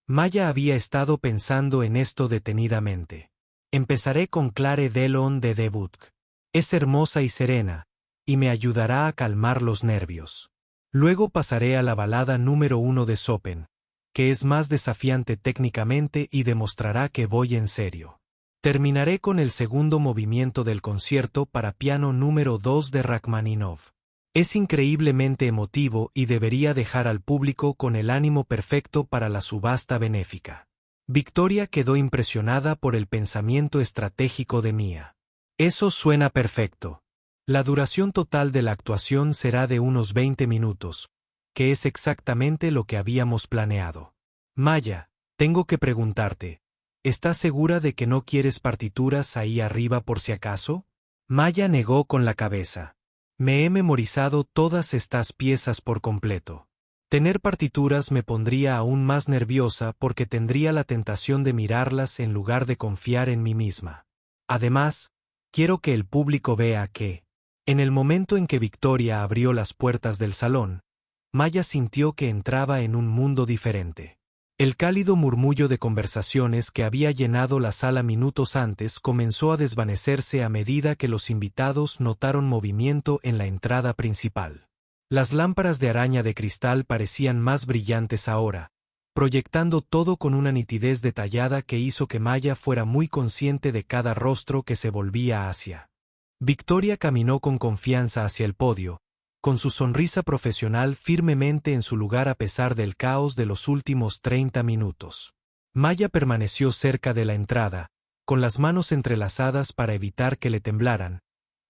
Maya había estado pensando en esto detenidamente. Empezaré con Clare Delon de Debuck. Es hermosa y serena, y me ayudará a calmar los nervios. Luego pasaré a la balada número 1 de Chopin, que es más desafiante técnicamente y demostrará que voy en serio. Terminaré con el segundo movimiento del concierto para piano número 2 de Rachmaninoff. Es increíblemente emotivo y debería dejar al público con el ánimo perfecto para la subasta benéfica. Victoria quedó impresionada por el pensamiento estratégico de Mia. Eso suena perfecto. La duración total de la actuación será de unos 20 minutos, que es exactamente lo que habíamos planeado. Maya, tengo que preguntarte, ¿estás segura de que no quieres partituras ahí arriba por si acaso? Maya negó con la cabeza. Me he memorizado todas estas piezas por completo. Tener partituras me pondría aún más nerviosa porque tendría la tentación de mirarlas en lugar de confiar en mí misma. Además, quiero que el público vea que, en el momento en que Victoria abrió las puertas del salón, Maya sintió que entraba en un mundo diferente. El cálido murmullo de conversaciones que había llenado la sala minutos antes comenzó a desvanecerse a medida que los invitados notaron movimiento en la entrada principal. Las lámparas de araña de cristal parecían más brillantes ahora, proyectando todo con una nitidez detallada que hizo que Maya fuera muy consciente de cada rostro que se volvía hacia. Victoria caminó con confianza hacia el podio, con su sonrisa profesional firmemente en su lugar a pesar del caos de los últimos 30 minutos. Maya permaneció cerca de la entrada, con las manos entrelazadas para evitar que le temblaran,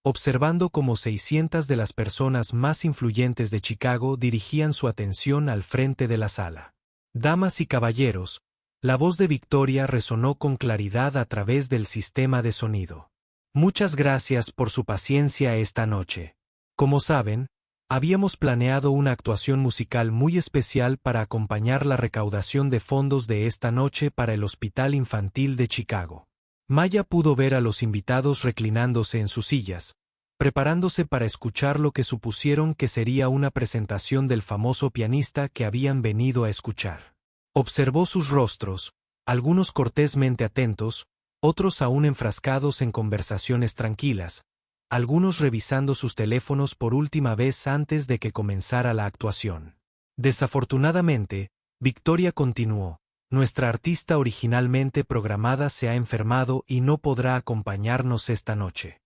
observando cómo 600 de las personas más influyentes de Chicago dirigían su atención al frente de la sala. Damas y caballeros, la voz de Victoria resonó con claridad a través del sistema de sonido. Muchas gracias por su paciencia esta noche. Como saben, habíamos planeado una actuación musical muy especial para acompañar la recaudación de fondos de esta noche para el Hospital Infantil de Chicago. Maya pudo ver a los invitados reclinándose en sus sillas, preparándose para escuchar lo que supusieron que sería una presentación del famoso pianista que habían venido a escuchar. Observó sus rostros, algunos cortésmente atentos, otros aún enfrascados en conversaciones tranquilas, algunos revisando sus teléfonos por última vez antes de que comenzara la actuación. Desafortunadamente, Victoria continuó. Nuestra artista originalmente programada se ha enfermado y no podrá acompañarnos esta noche.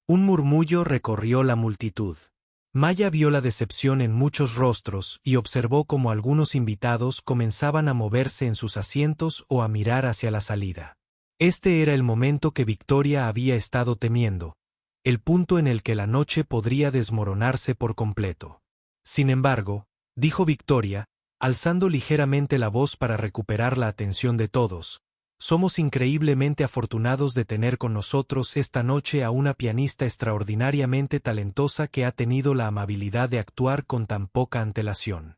Un murmullo recorrió la multitud. Maya vio la decepción en muchos rostros y observó cómo algunos invitados comenzaban a moverse en sus asientos o a mirar hacia la salida. Este era el momento que Victoria había estado temiendo, el punto en el que la noche podría desmoronarse por completo. Sin embargo, dijo Victoria, alzando ligeramente la voz para recuperar la atención de todos, somos increíblemente afortunados de tener con nosotros esta noche a una pianista extraordinariamente talentosa que ha tenido la amabilidad de actuar con tan poca antelación.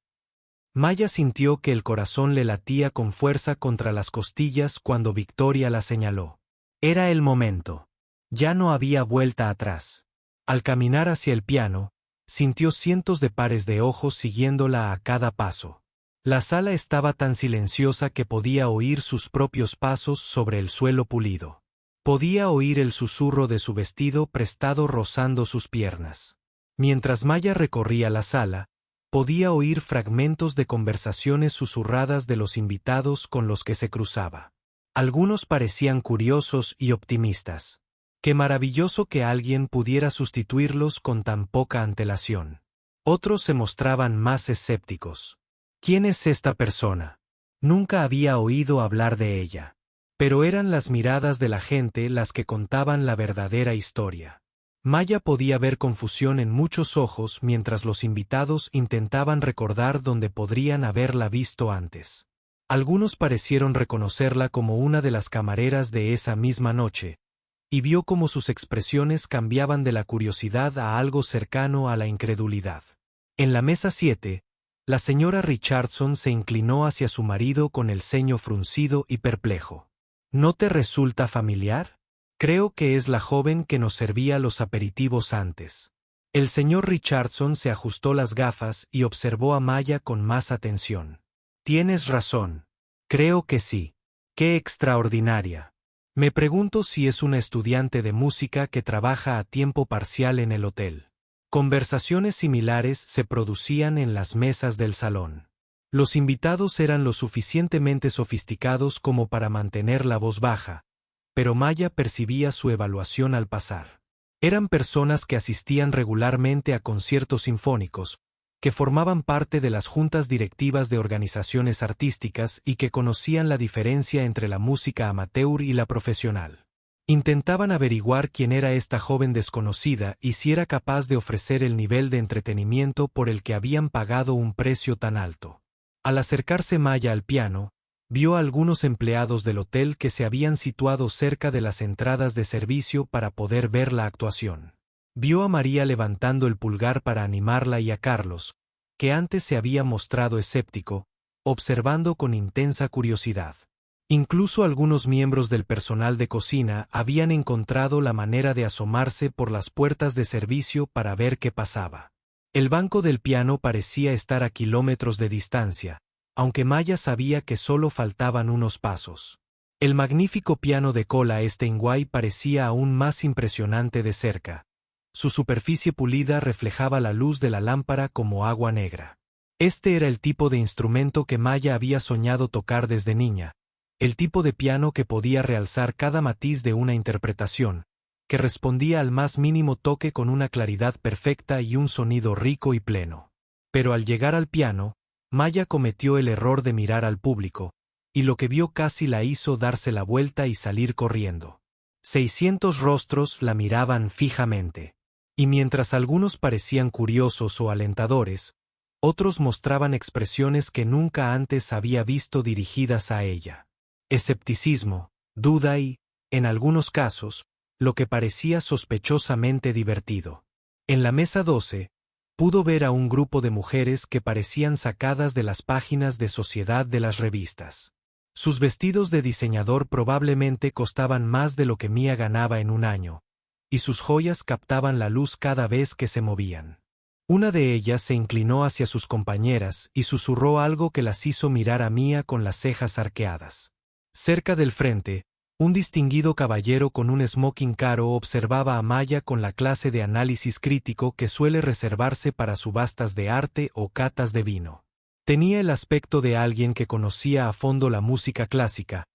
Maya sintió que el corazón le latía con fuerza contra las costillas cuando Victoria la señaló. Era el momento. Ya no había vuelta atrás. Al caminar hacia el piano, sintió cientos de pares de ojos siguiéndola a cada paso. La sala estaba tan silenciosa que podía oír sus propios pasos sobre el suelo pulido. Podía oír el susurro de su vestido prestado rozando sus piernas. Mientras Maya recorría la sala, podía oír fragmentos de conversaciones susurradas de los invitados con los que se cruzaba. Algunos parecían curiosos y optimistas. Qué maravilloso que alguien pudiera sustituirlos con tan poca antelación. Otros se mostraban más escépticos. ¿Quién es esta persona? Nunca había oído hablar de ella. Pero eran las miradas de la gente las que contaban la verdadera historia. Maya podía ver confusión en muchos ojos mientras los invitados intentaban recordar dónde podrían haberla visto antes. Algunos parecieron reconocerla como una de las camareras de esa misma noche, y vio cómo sus expresiones cambiaban de la curiosidad a algo cercano a la incredulidad. En la mesa 7, la señora Richardson se inclinó hacia su marido con el ceño fruncido y perplejo. ¿No te resulta familiar? Creo que es la joven que nos servía los aperitivos antes. El señor Richardson se ajustó las gafas y observó a Maya con más atención. Tienes razón. Creo que sí. ¡Qué extraordinaria! Me pregunto si es una estudiante de música que trabaja a tiempo parcial en el hotel. Conversaciones similares se producían en las mesas del salón. Los invitados eran lo suficientemente sofisticados como para mantener la voz baja, pero Maya percibía su evaluación al pasar. Eran personas que asistían regularmente a conciertos sinfónicos, que formaban parte de las juntas directivas de organizaciones artísticas y que conocían la diferencia entre la música amateur y la profesional. Intentaban averiguar quién era esta joven desconocida y si era capaz de ofrecer el nivel de entretenimiento por el que habían pagado un precio tan alto. Al acercarse Maya al piano, vio a algunos empleados del hotel que se habían situado cerca de las entradas de servicio para poder ver la actuación. Vio a María levantando el pulgar para animarla y a Carlos, que antes se había mostrado escéptico, observando con intensa curiosidad. Incluso algunos miembros del personal de cocina habían encontrado la manera de asomarse por las puertas de servicio para ver qué pasaba. El banco del piano parecía estar a kilómetros de distancia, aunque Maya sabía que solo faltaban unos pasos. El magnífico piano de cola Steinway parecía aún más impresionante de cerca. Su superficie pulida reflejaba la luz de la lámpara como agua negra. Este era el tipo de instrumento que Maya había soñado tocar desde niña, el tipo de piano que podía realzar cada matiz de una interpretación, que respondía al más mínimo toque con una claridad perfecta y un sonido rico y pleno. Pero al llegar al piano, Maya cometió el error de mirar al público, y lo que vio casi la hizo darse la vuelta y salir corriendo. 600 rostros la miraban fijamente. Y mientras algunos parecían curiosos o alentadores, otros mostraban expresiones que nunca antes había visto dirigidas a ella. Escepticismo, duda y, en algunos casos, lo que parecía sospechosamente divertido. En la mesa 12, pudo ver a un grupo de mujeres que parecían sacadas de las páginas de sociedad de las revistas. Sus vestidos de diseñador probablemente costaban más de lo que Mia ganaba en un año, y sus joyas captaban la luz cada vez que se movían. Una de ellas se inclinó hacia sus compañeras y susurró algo que las hizo mirar a Mia con las cejas arqueadas. Cerca del frente, un distinguido caballero con un smoking caro observaba a Maya con la clase de análisis crítico que suele reservarse para subastas de arte o catas de vino. Tenía el aspecto de alguien que conocía a fondo la música clásica,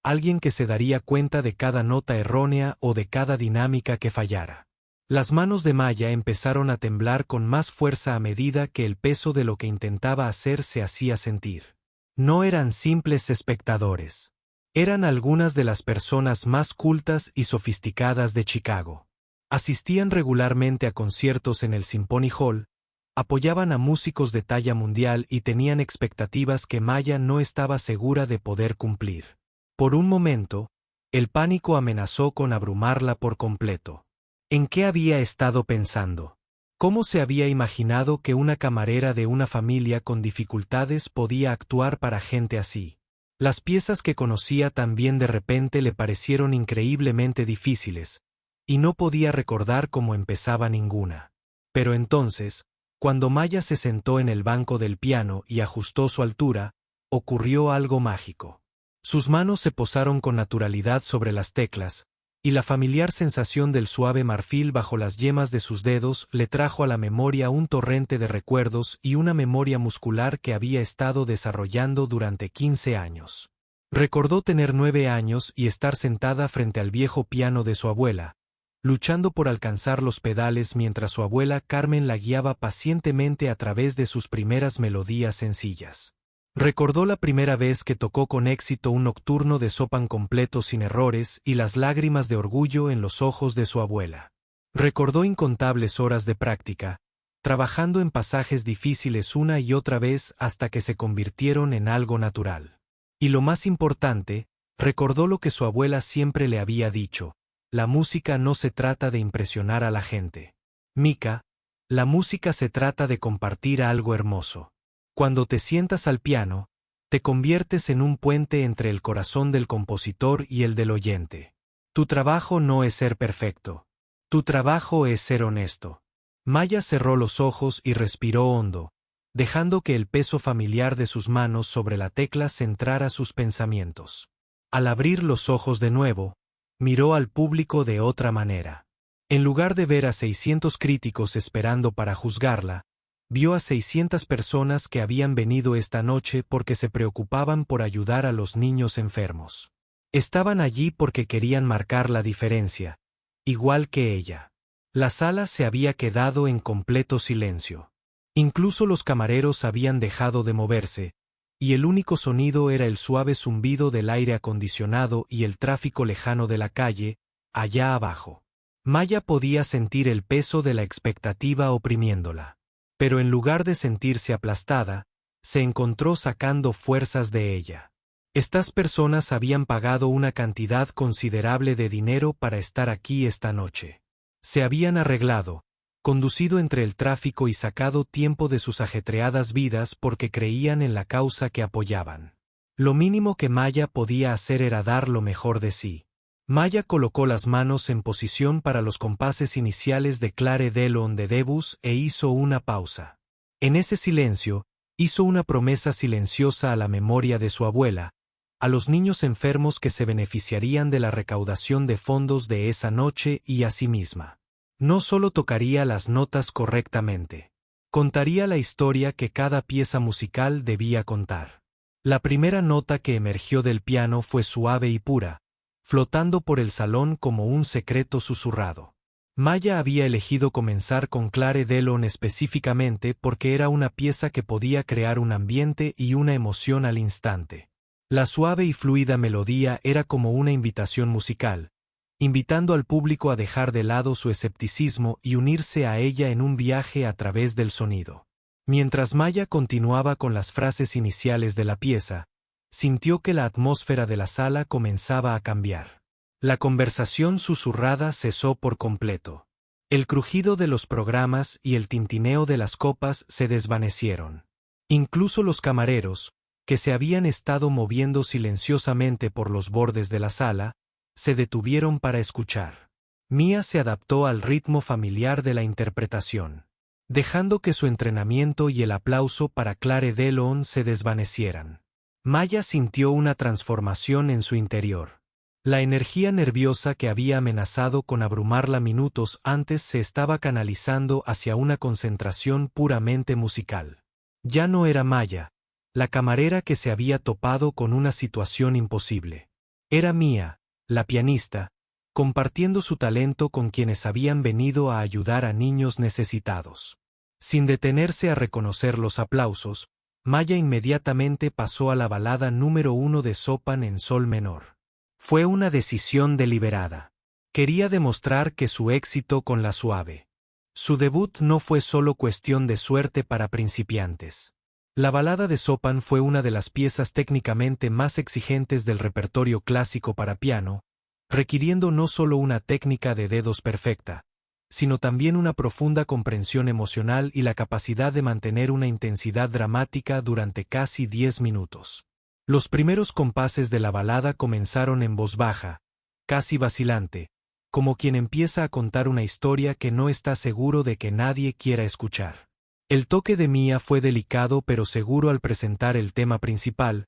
alguien que se daría cuenta de cada nota errónea o de cada dinámica que fallara. Las manos de Maya empezaron a temblar con más fuerza a medida que el peso de lo que intentaba hacer se hacía sentir. No eran simples espectadores. Eran algunas de las personas más cultas y sofisticadas de Chicago. Asistían regularmente a conciertos en el Symphony Hall, apoyaban a músicos de talla mundial y tenían expectativas que Maya no estaba segura de poder cumplir. Por un momento, el pánico amenazó con abrumarla por completo. ¿En qué había estado pensando? ¿Cómo se había imaginado que una camarera de una familia con dificultades podía actuar para gente así? Las piezas que conocía también de repente le parecieron increíblemente difíciles, y no podía recordar cómo empezaba ninguna. Pero entonces, cuando Maya se sentó en el banco del piano y ajustó su altura, ocurrió algo mágico. Sus manos se posaron con naturalidad sobre las teclas, y la familiar sensación del suave marfil bajo las yemas de sus dedos le trajo a la memoria un torrente de recuerdos y una memoria muscular que había estado desarrollando durante 15 años. Recordó tener 9 años y estar sentada frente al viejo piano de su abuela, luchando por alcanzar los pedales mientras su abuela Carmen la guiaba pacientemente a través de sus primeras melodías sencillas. Recordó la primera vez que tocó con éxito un nocturno de Chopin completo sin errores y las lágrimas de orgullo en los ojos de su abuela. Recordó incontables horas de práctica, trabajando en pasajes difíciles una y otra vez hasta que se convirtieron en algo natural. Y lo más importante, recordó lo que su abuela siempre le había dicho: la música no se trata de impresionar a la gente. Mika, la música se trata de compartir algo hermoso. Cuando te sientas al piano, te conviertes en un puente entre el corazón del compositor y el del oyente. Tu trabajo no es ser perfecto. Tu trabajo es ser honesto. Maya cerró los ojos y respiró hondo, dejando que el peso familiar de sus manos sobre la tecla centrara sus pensamientos. Al abrir los ojos de nuevo, miró al público de otra manera. En lugar de ver a 600 críticos esperando para juzgarla, vio a 600 personas que habían venido esta noche porque se preocupaban por ayudar a los niños enfermos. Estaban allí porque querían marcar la diferencia, igual que ella. La sala se había quedado en completo silencio. Incluso los camareros habían dejado de moverse, y el único sonido era el suave zumbido del aire acondicionado y el tráfico lejano de la calle, allá abajo. Maya podía sentir el peso de la expectativa oprimiéndola. Pero en lugar de sentirse aplastada, se encontró sacando fuerzas de ella. Estas personas habían pagado una cantidad considerable de dinero para estar aquí esta noche. Se habían arreglado, conducido entre el tráfico y sacado tiempo de sus ajetreadas vidas porque creían en la causa que apoyaban. Lo mínimo que Maya podía hacer era dar lo mejor de sí. Maya colocó las manos en posición para los compases iniciales de Clare Delon de Debussy e hizo una pausa. En ese silencio, hizo una promesa silenciosa a la memoria de su abuela, a los niños enfermos que se beneficiarían de la recaudación de fondos de esa noche y a sí misma. No solo tocaría las notas correctamente, contaría la historia que cada pieza musical debía contar. La primera nota que emergió del piano fue suave y pura, flotando por el salón como un secreto susurrado. Maya había elegido comenzar con Clare Delon específicamente porque era una pieza que podía crear un ambiente y una emoción al instante. La suave y fluida melodía era como una invitación musical, invitando al público a dejar de lado su escepticismo y unirse a ella en un viaje a través del sonido. Mientras Maya continuaba con las frases iniciales de la pieza, sintió que la atmósfera de la sala comenzaba a cambiar. La conversación susurrada cesó por completo. El crujido de los programas y el tintineo de las copas se desvanecieron. Incluso los camareros, que se habían estado moviendo silenciosamente por los bordes de la sala, se detuvieron para escuchar. Mia se adaptó al ritmo familiar de la interpretación, dejando que su entrenamiento y el aplauso para Clare Delon se desvanecieran. Maya sintió una transformación en su interior. La energía nerviosa que había amenazado con abrumarla minutos antes se estaba canalizando hacia una concentración puramente musical. Ya no era Maya, la camarera que se había topado con una situación imposible. Era Mia, la pianista, compartiendo su talento con quienes habían venido a ayudar a niños necesitados. Sin detenerse a reconocer los aplausos, Maya inmediatamente pasó a la balada número 1 de Chopin en sol menor. Fue una decisión deliberada. Quería demostrar que su éxito con la suave. Su debut no fue solo cuestión de suerte para principiantes. La balada de Chopin fue una de las piezas técnicamente más exigentes del repertorio clásico para piano, requiriendo no solo una técnica de dedos perfecta, sino también una profunda comprensión emocional y la capacidad de mantener una intensidad dramática durante casi 10 minutos. Los primeros compases de la balada comenzaron en voz baja, casi vacilante, como quien empieza a contar una historia que no está seguro de que nadie quiera escuchar. El toque de Mia fue delicado pero seguro al presentar el tema principal,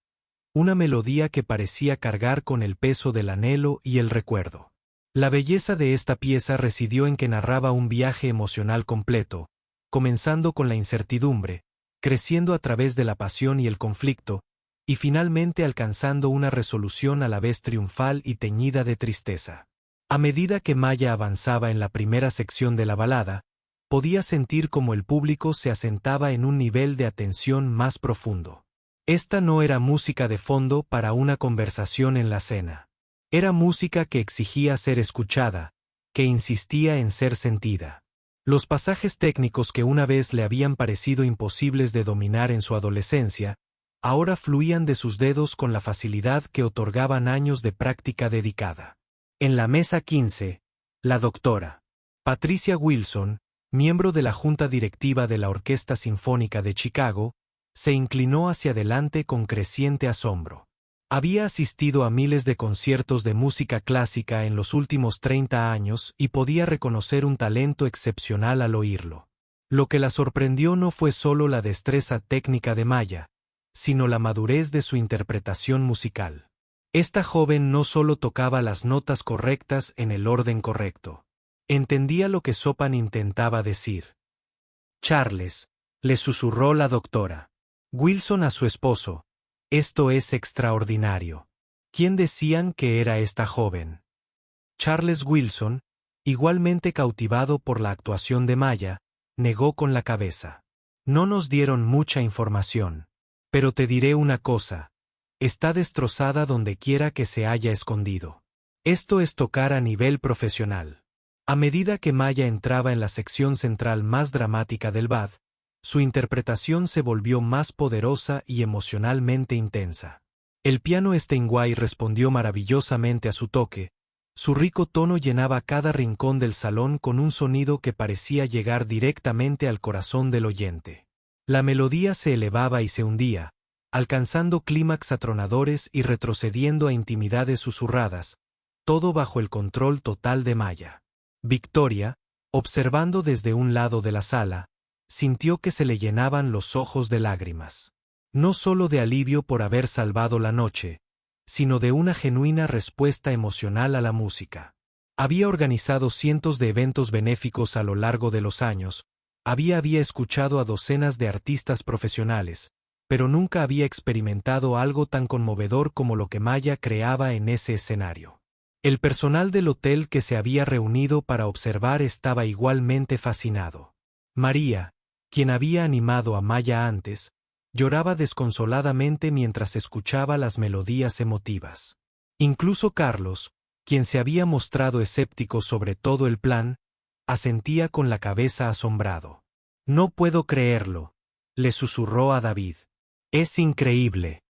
una melodía que parecía cargar con el peso del anhelo y el recuerdo. La belleza de esta pieza residió en que narraba un viaje emocional completo, comenzando con la incertidumbre, creciendo a través de la pasión y el conflicto, y finalmente alcanzando una resolución a la vez triunfal y teñida de tristeza. A medida que Maya avanzaba en la primera sección de la balada, podía sentir como el público se asentaba en un nivel de atención más profundo. Esta no era música de fondo para una conversación en la cena. Era música que exigía ser escuchada, que insistía en ser sentida. Los pasajes técnicos que una vez le habían parecido imposibles de dominar en su adolescencia, ahora fluían de sus dedos con la facilidad que otorgaban años de práctica dedicada. En la mesa 15, la doctora Patricia Wilson, miembro de la Junta Directiva de la Orquesta Sinfónica de Chicago, se inclinó hacia adelante con creciente asombro. Había asistido a miles de conciertos de música clásica en los últimos 30 años y podía reconocer un talento excepcional al oírlo. Lo que la sorprendió no fue solo la destreza técnica de Maya, sino la madurez de su interpretación musical. Esta joven no solo tocaba las notas correctas en el orden correcto. Entendía lo que Chopin intentaba decir. Charles, le susurró la doctora Wilson a su esposo, esto es extraordinario. ¿Quién decían que era esta joven? Charles Wilson, igualmente cautivado por la actuación de Maya, negó con la cabeza. No nos dieron mucha información. Pero te diré una cosa. Está destrozada donde quiera que se haya escondido. Esto es tocar a nivel profesional. A medida que Maya entraba en la sección central más dramática del bad, su interpretación se volvió más poderosa y emocionalmente intensa. El piano Steinway respondió maravillosamente a su toque. Su rico tono llenaba cada rincón del salón con un sonido que parecía llegar directamente al corazón del oyente. La melodía se elevaba y se hundía, alcanzando clímax atronadores y retrocediendo a intimidades susurradas, todo bajo el control total de Maya. Victoria, observando desde un lado de la sala, sintió que se le llenaban los ojos de lágrimas. No solo de alivio por haber salvado la noche, sino de una genuina respuesta emocional a la música. Había organizado cientos de eventos benéficos a lo largo de los años, había escuchado a docenas de artistas profesionales, pero nunca había experimentado algo tan conmovedor como lo que Maya creaba en ese escenario. El personal del hotel que se había reunido para observar estaba igualmente fascinado. María, quien había animado a Maya antes, lloraba desconsoladamente mientras escuchaba las melodías emotivas. Incluso Carlos, quien se había mostrado escéptico sobre todo el plan, asentía con la cabeza asombrado. «No puedo creerlo», le susurró a David. «Es increíble.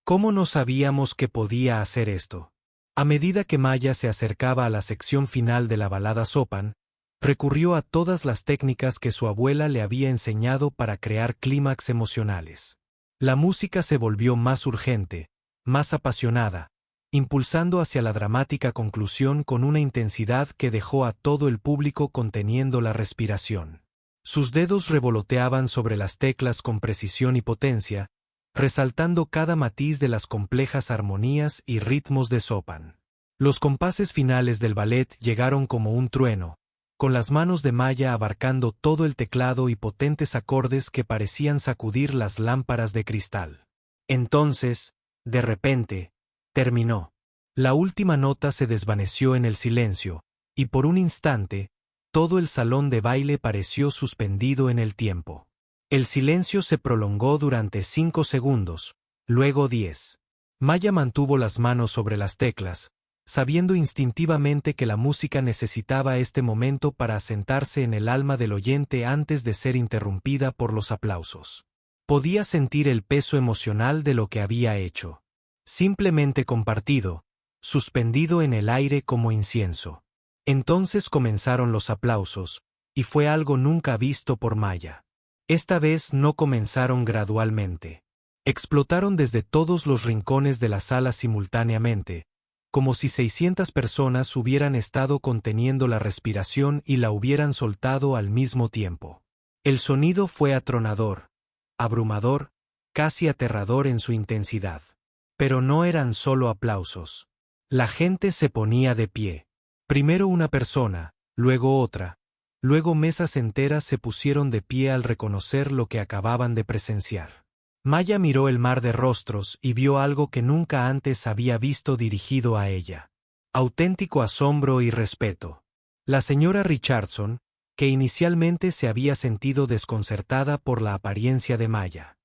¿Cómo no sabíamos que podía hacer esto?» A medida que Maya se acercaba a la sección final de la balada Chopin, recurrió a todas las técnicas que su abuela le había enseñado para crear clímax emocionales. La música se volvió más urgente, más apasionada, impulsando hacia la dramática conclusión con una intensidad que dejó a todo el público conteniendo la respiración. Sus dedos revoloteaban sobre las teclas con precisión y potencia, resaltando cada matiz de las complejas armonías y ritmos de Chopin. Los compases finales del ballet llegaron como un trueno, con las manos de Maya abarcando todo el teclado y potentes acordes que parecían sacudir las lámparas de cristal. Entonces, de repente, terminó. La última nota se desvaneció en el silencio, y por un instante, todo el salón de baile pareció suspendido en el tiempo. El silencio se prolongó durante 5 segundos, luego 10. Maya mantuvo las manos sobre las teclas, sabiendo instintivamente que la música necesitaba este momento para asentarse en el alma del oyente antes de ser interrumpida por los aplausos. Podía sentir el peso emocional de lo que había hecho. Simplemente compartido, suspendido en el aire como incienso. Entonces comenzaron los aplausos, y fue algo nunca visto por Maya. Esta vez no comenzaron gradualmente. Explotaron desde todos los rincones de la sala simultáneamente, como si 600 personas hubieran estado conteniendo la respiración y la hubieran soltado al mismo tiempo. El sonido fue atronador, abrumador, casi aterrador en su intensidad. Pero no eran solo aplausos. La gente se ponía de pie. Primero una persona, luego otra. Luego mesas enteras se pusieron de pie al reconocer lo que acababan de presenciar. Maya miró el mar de rostros y vio algo que nunca antes había visto dirigido a ella. Auténtico asombro y respeto. La señora Richardson, que inicialmente se había sentido desconcertada por la apariencia de Maya.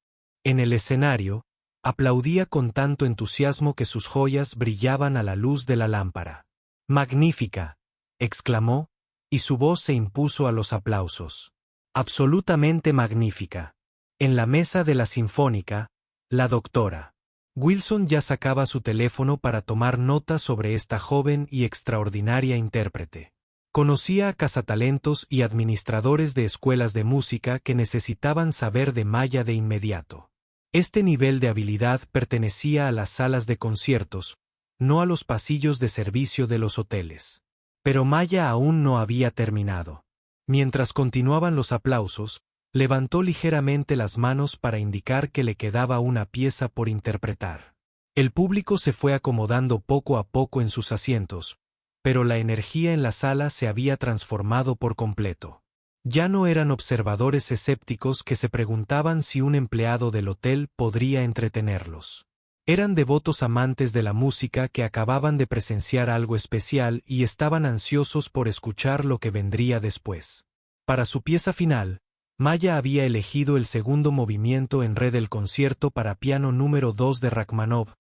En el escenario, aplaudía con tanto entusiasmo que sus joyas brillaban a la luz de la lámpara. «Magnífica», exclamó, y su voz se impuso a los aplausos. «Absolutamente magnífica». En la mesa de la Sinfónica, la doctora Wilson ya sacaba su teléfono para tomar notas sobre esta joven y extraordinaria intérprete. Conocía a cazatalentos y administradores de escuelas de música que necesitaban saber de Maya de inmediato. Este nivel de habilidad pertenecía a las salas de conciertos, no a los pasillos de servicio de los hoteles. Pero Maya aún no había terminado. Mientras continuaban los aplausos, levantó ligeramente las manos para indicar que le quedaba una pieza por interpretar. El público se fue acomodando poco a poco en sus asientos, pero la energía en la sala se había transformado por completo. Ya no eran observadores escépticos que se preguntaban si un empleado del hotel podría entretenerlos. Eran devotos amantes de la música que acababan de presenciar algo especial y estaban ansiosos por escuchar lo que vendría después. Para su pieza final, Maya había elegido el segundo movimiento en re del concierto para piano número 2 de Rachmaninoff,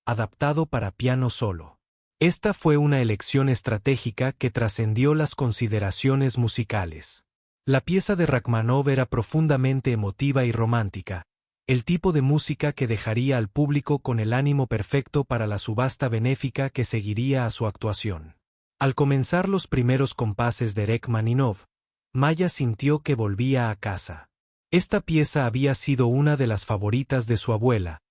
adaptado para piano solo. Esta fue una elección estratégica que trascendió las consideraciones musicales. La pieza de Rachmaninoff era profundamente emotiva y romántica, el tipo de música que dejaría al público con el ánimo perfecto para la subasta benéfica que seguiría a su actuación. Al comenzar los primeros compases de Rachmaninoff, Maya sintió que volvía a casa. Esta pieza había sido una de las favoritas de su abuela,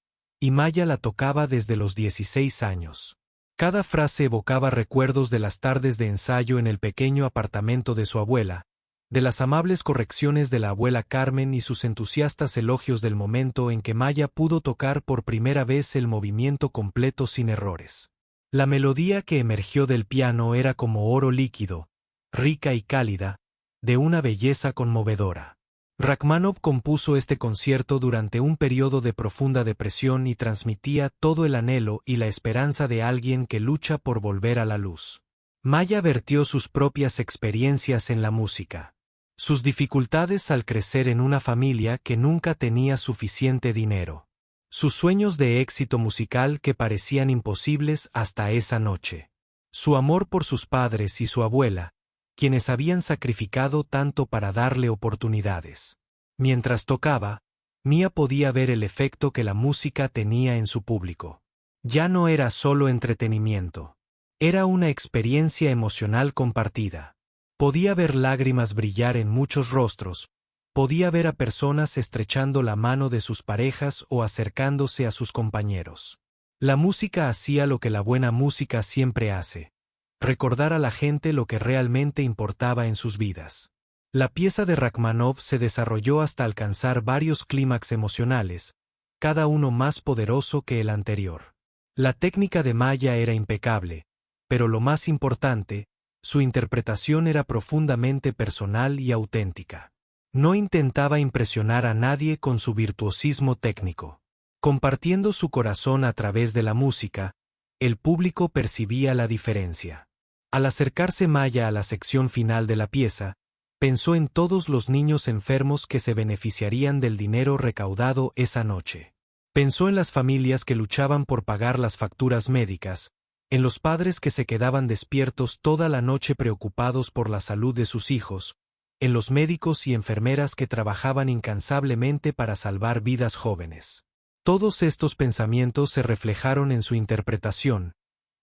y Maya la tocaba desde los 16 años. Cada frase evocaba recuerdos de las tardes de ensayo en el pequeño apartamento de su abuela, de las amables correcciones de la abuela Carmen y sus entusiastas elogios del momento en que Maya pudo tocar por primera vez el movimiento completo sin errores. La melodía que emergió del piano era como oro líquido, rica y cálida, de una belleza conmovedora. Rachmaninoff compuso este concierto durante un periodo de profunda depresión y transmitía todo el anhelo y la esperanza de alguien que lucha por volver a la luz. Maya vertió sus propias experiencias en la música. Sus dificultades al crecer en una familia que nunca tenía suficiente dinero. Sus sueños de éxito musical que parecían imposibles hasta esa noche. Su amor por sus padres y su abuela, quienes habían sacrificado tanto para darle oportunidades. Mientras tocaba, Mia podía ver el efecto que la música tenía en su público. Ya no era solo entretenimiento. Era una experiencia emocional compartida. Podía ver lágrimas brillar en muchos rostros, podía ver a personas estrechando la mano de sus parejas o acercándose a sus compañeros. La música hacía lo que la buena música siempre hace: recordar a la gente lo que realmente importaba en sus vidas. La pieza de Rachmaninoff se desarrolló hasta alcanzar varios clímax emocionales, cada uno más poderoso que el anterior. La técnica de Maya era impecable, pero lo más importante, su interpretación era profundamente personal y auténtica. No intentaba impresionar a nadie con su virtuosismo técnico. Compartiendo su corazón a través de la música, el público percibía la diferencia. Al acercarse Maya a la sección final de la pieza, pensó en todos los niños enfermos que se beneficiarían del dinero recaudado esa noche. Pensó en las familias que luchaban por pagar las facturas médicas, en los padres que se quedaban despiertos toda la noche preocupados por la salud de sus hijos, en los médicos y enfermeras que trabajaban incansablemente para salvar vidas jóvenes. Todos estos pensamientos se reflejaron en su interpretación,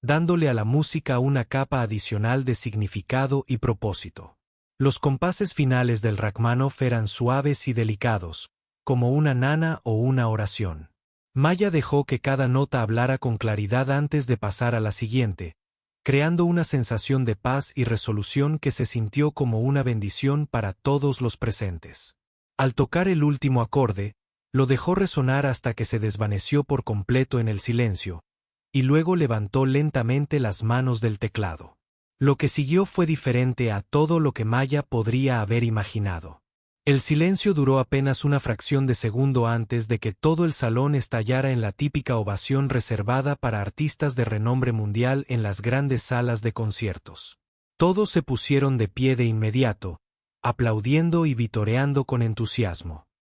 dándole a la música una capa adicional de significado y propósito. Los compases finales del Rachmaninoff eran suaves y delicados, como una nana o una oración. Maya dejó que cada nota hablara con claridad antes de pasar a la siguiente, creando una sensación de paz y resolución que se sintió como una bendición para todos los presentes. Al tocar el último acorde, lo dejó resonar hasta que se desvaneció por completo en el silencio, y luego levantó lentamente las manos del teclado. Lo que siguió fue diferente a todo lo que Maya podría haber imaginado. El silencio duró apenas una fracción de segundo antes de que todo el salón estallara en la típica ovación reservada para artistas de renombre mundial en las grandes salas de conciertos. Todos se pusieron de pie de inmediato, aplaudiendo y vitoreando con entusiasmo.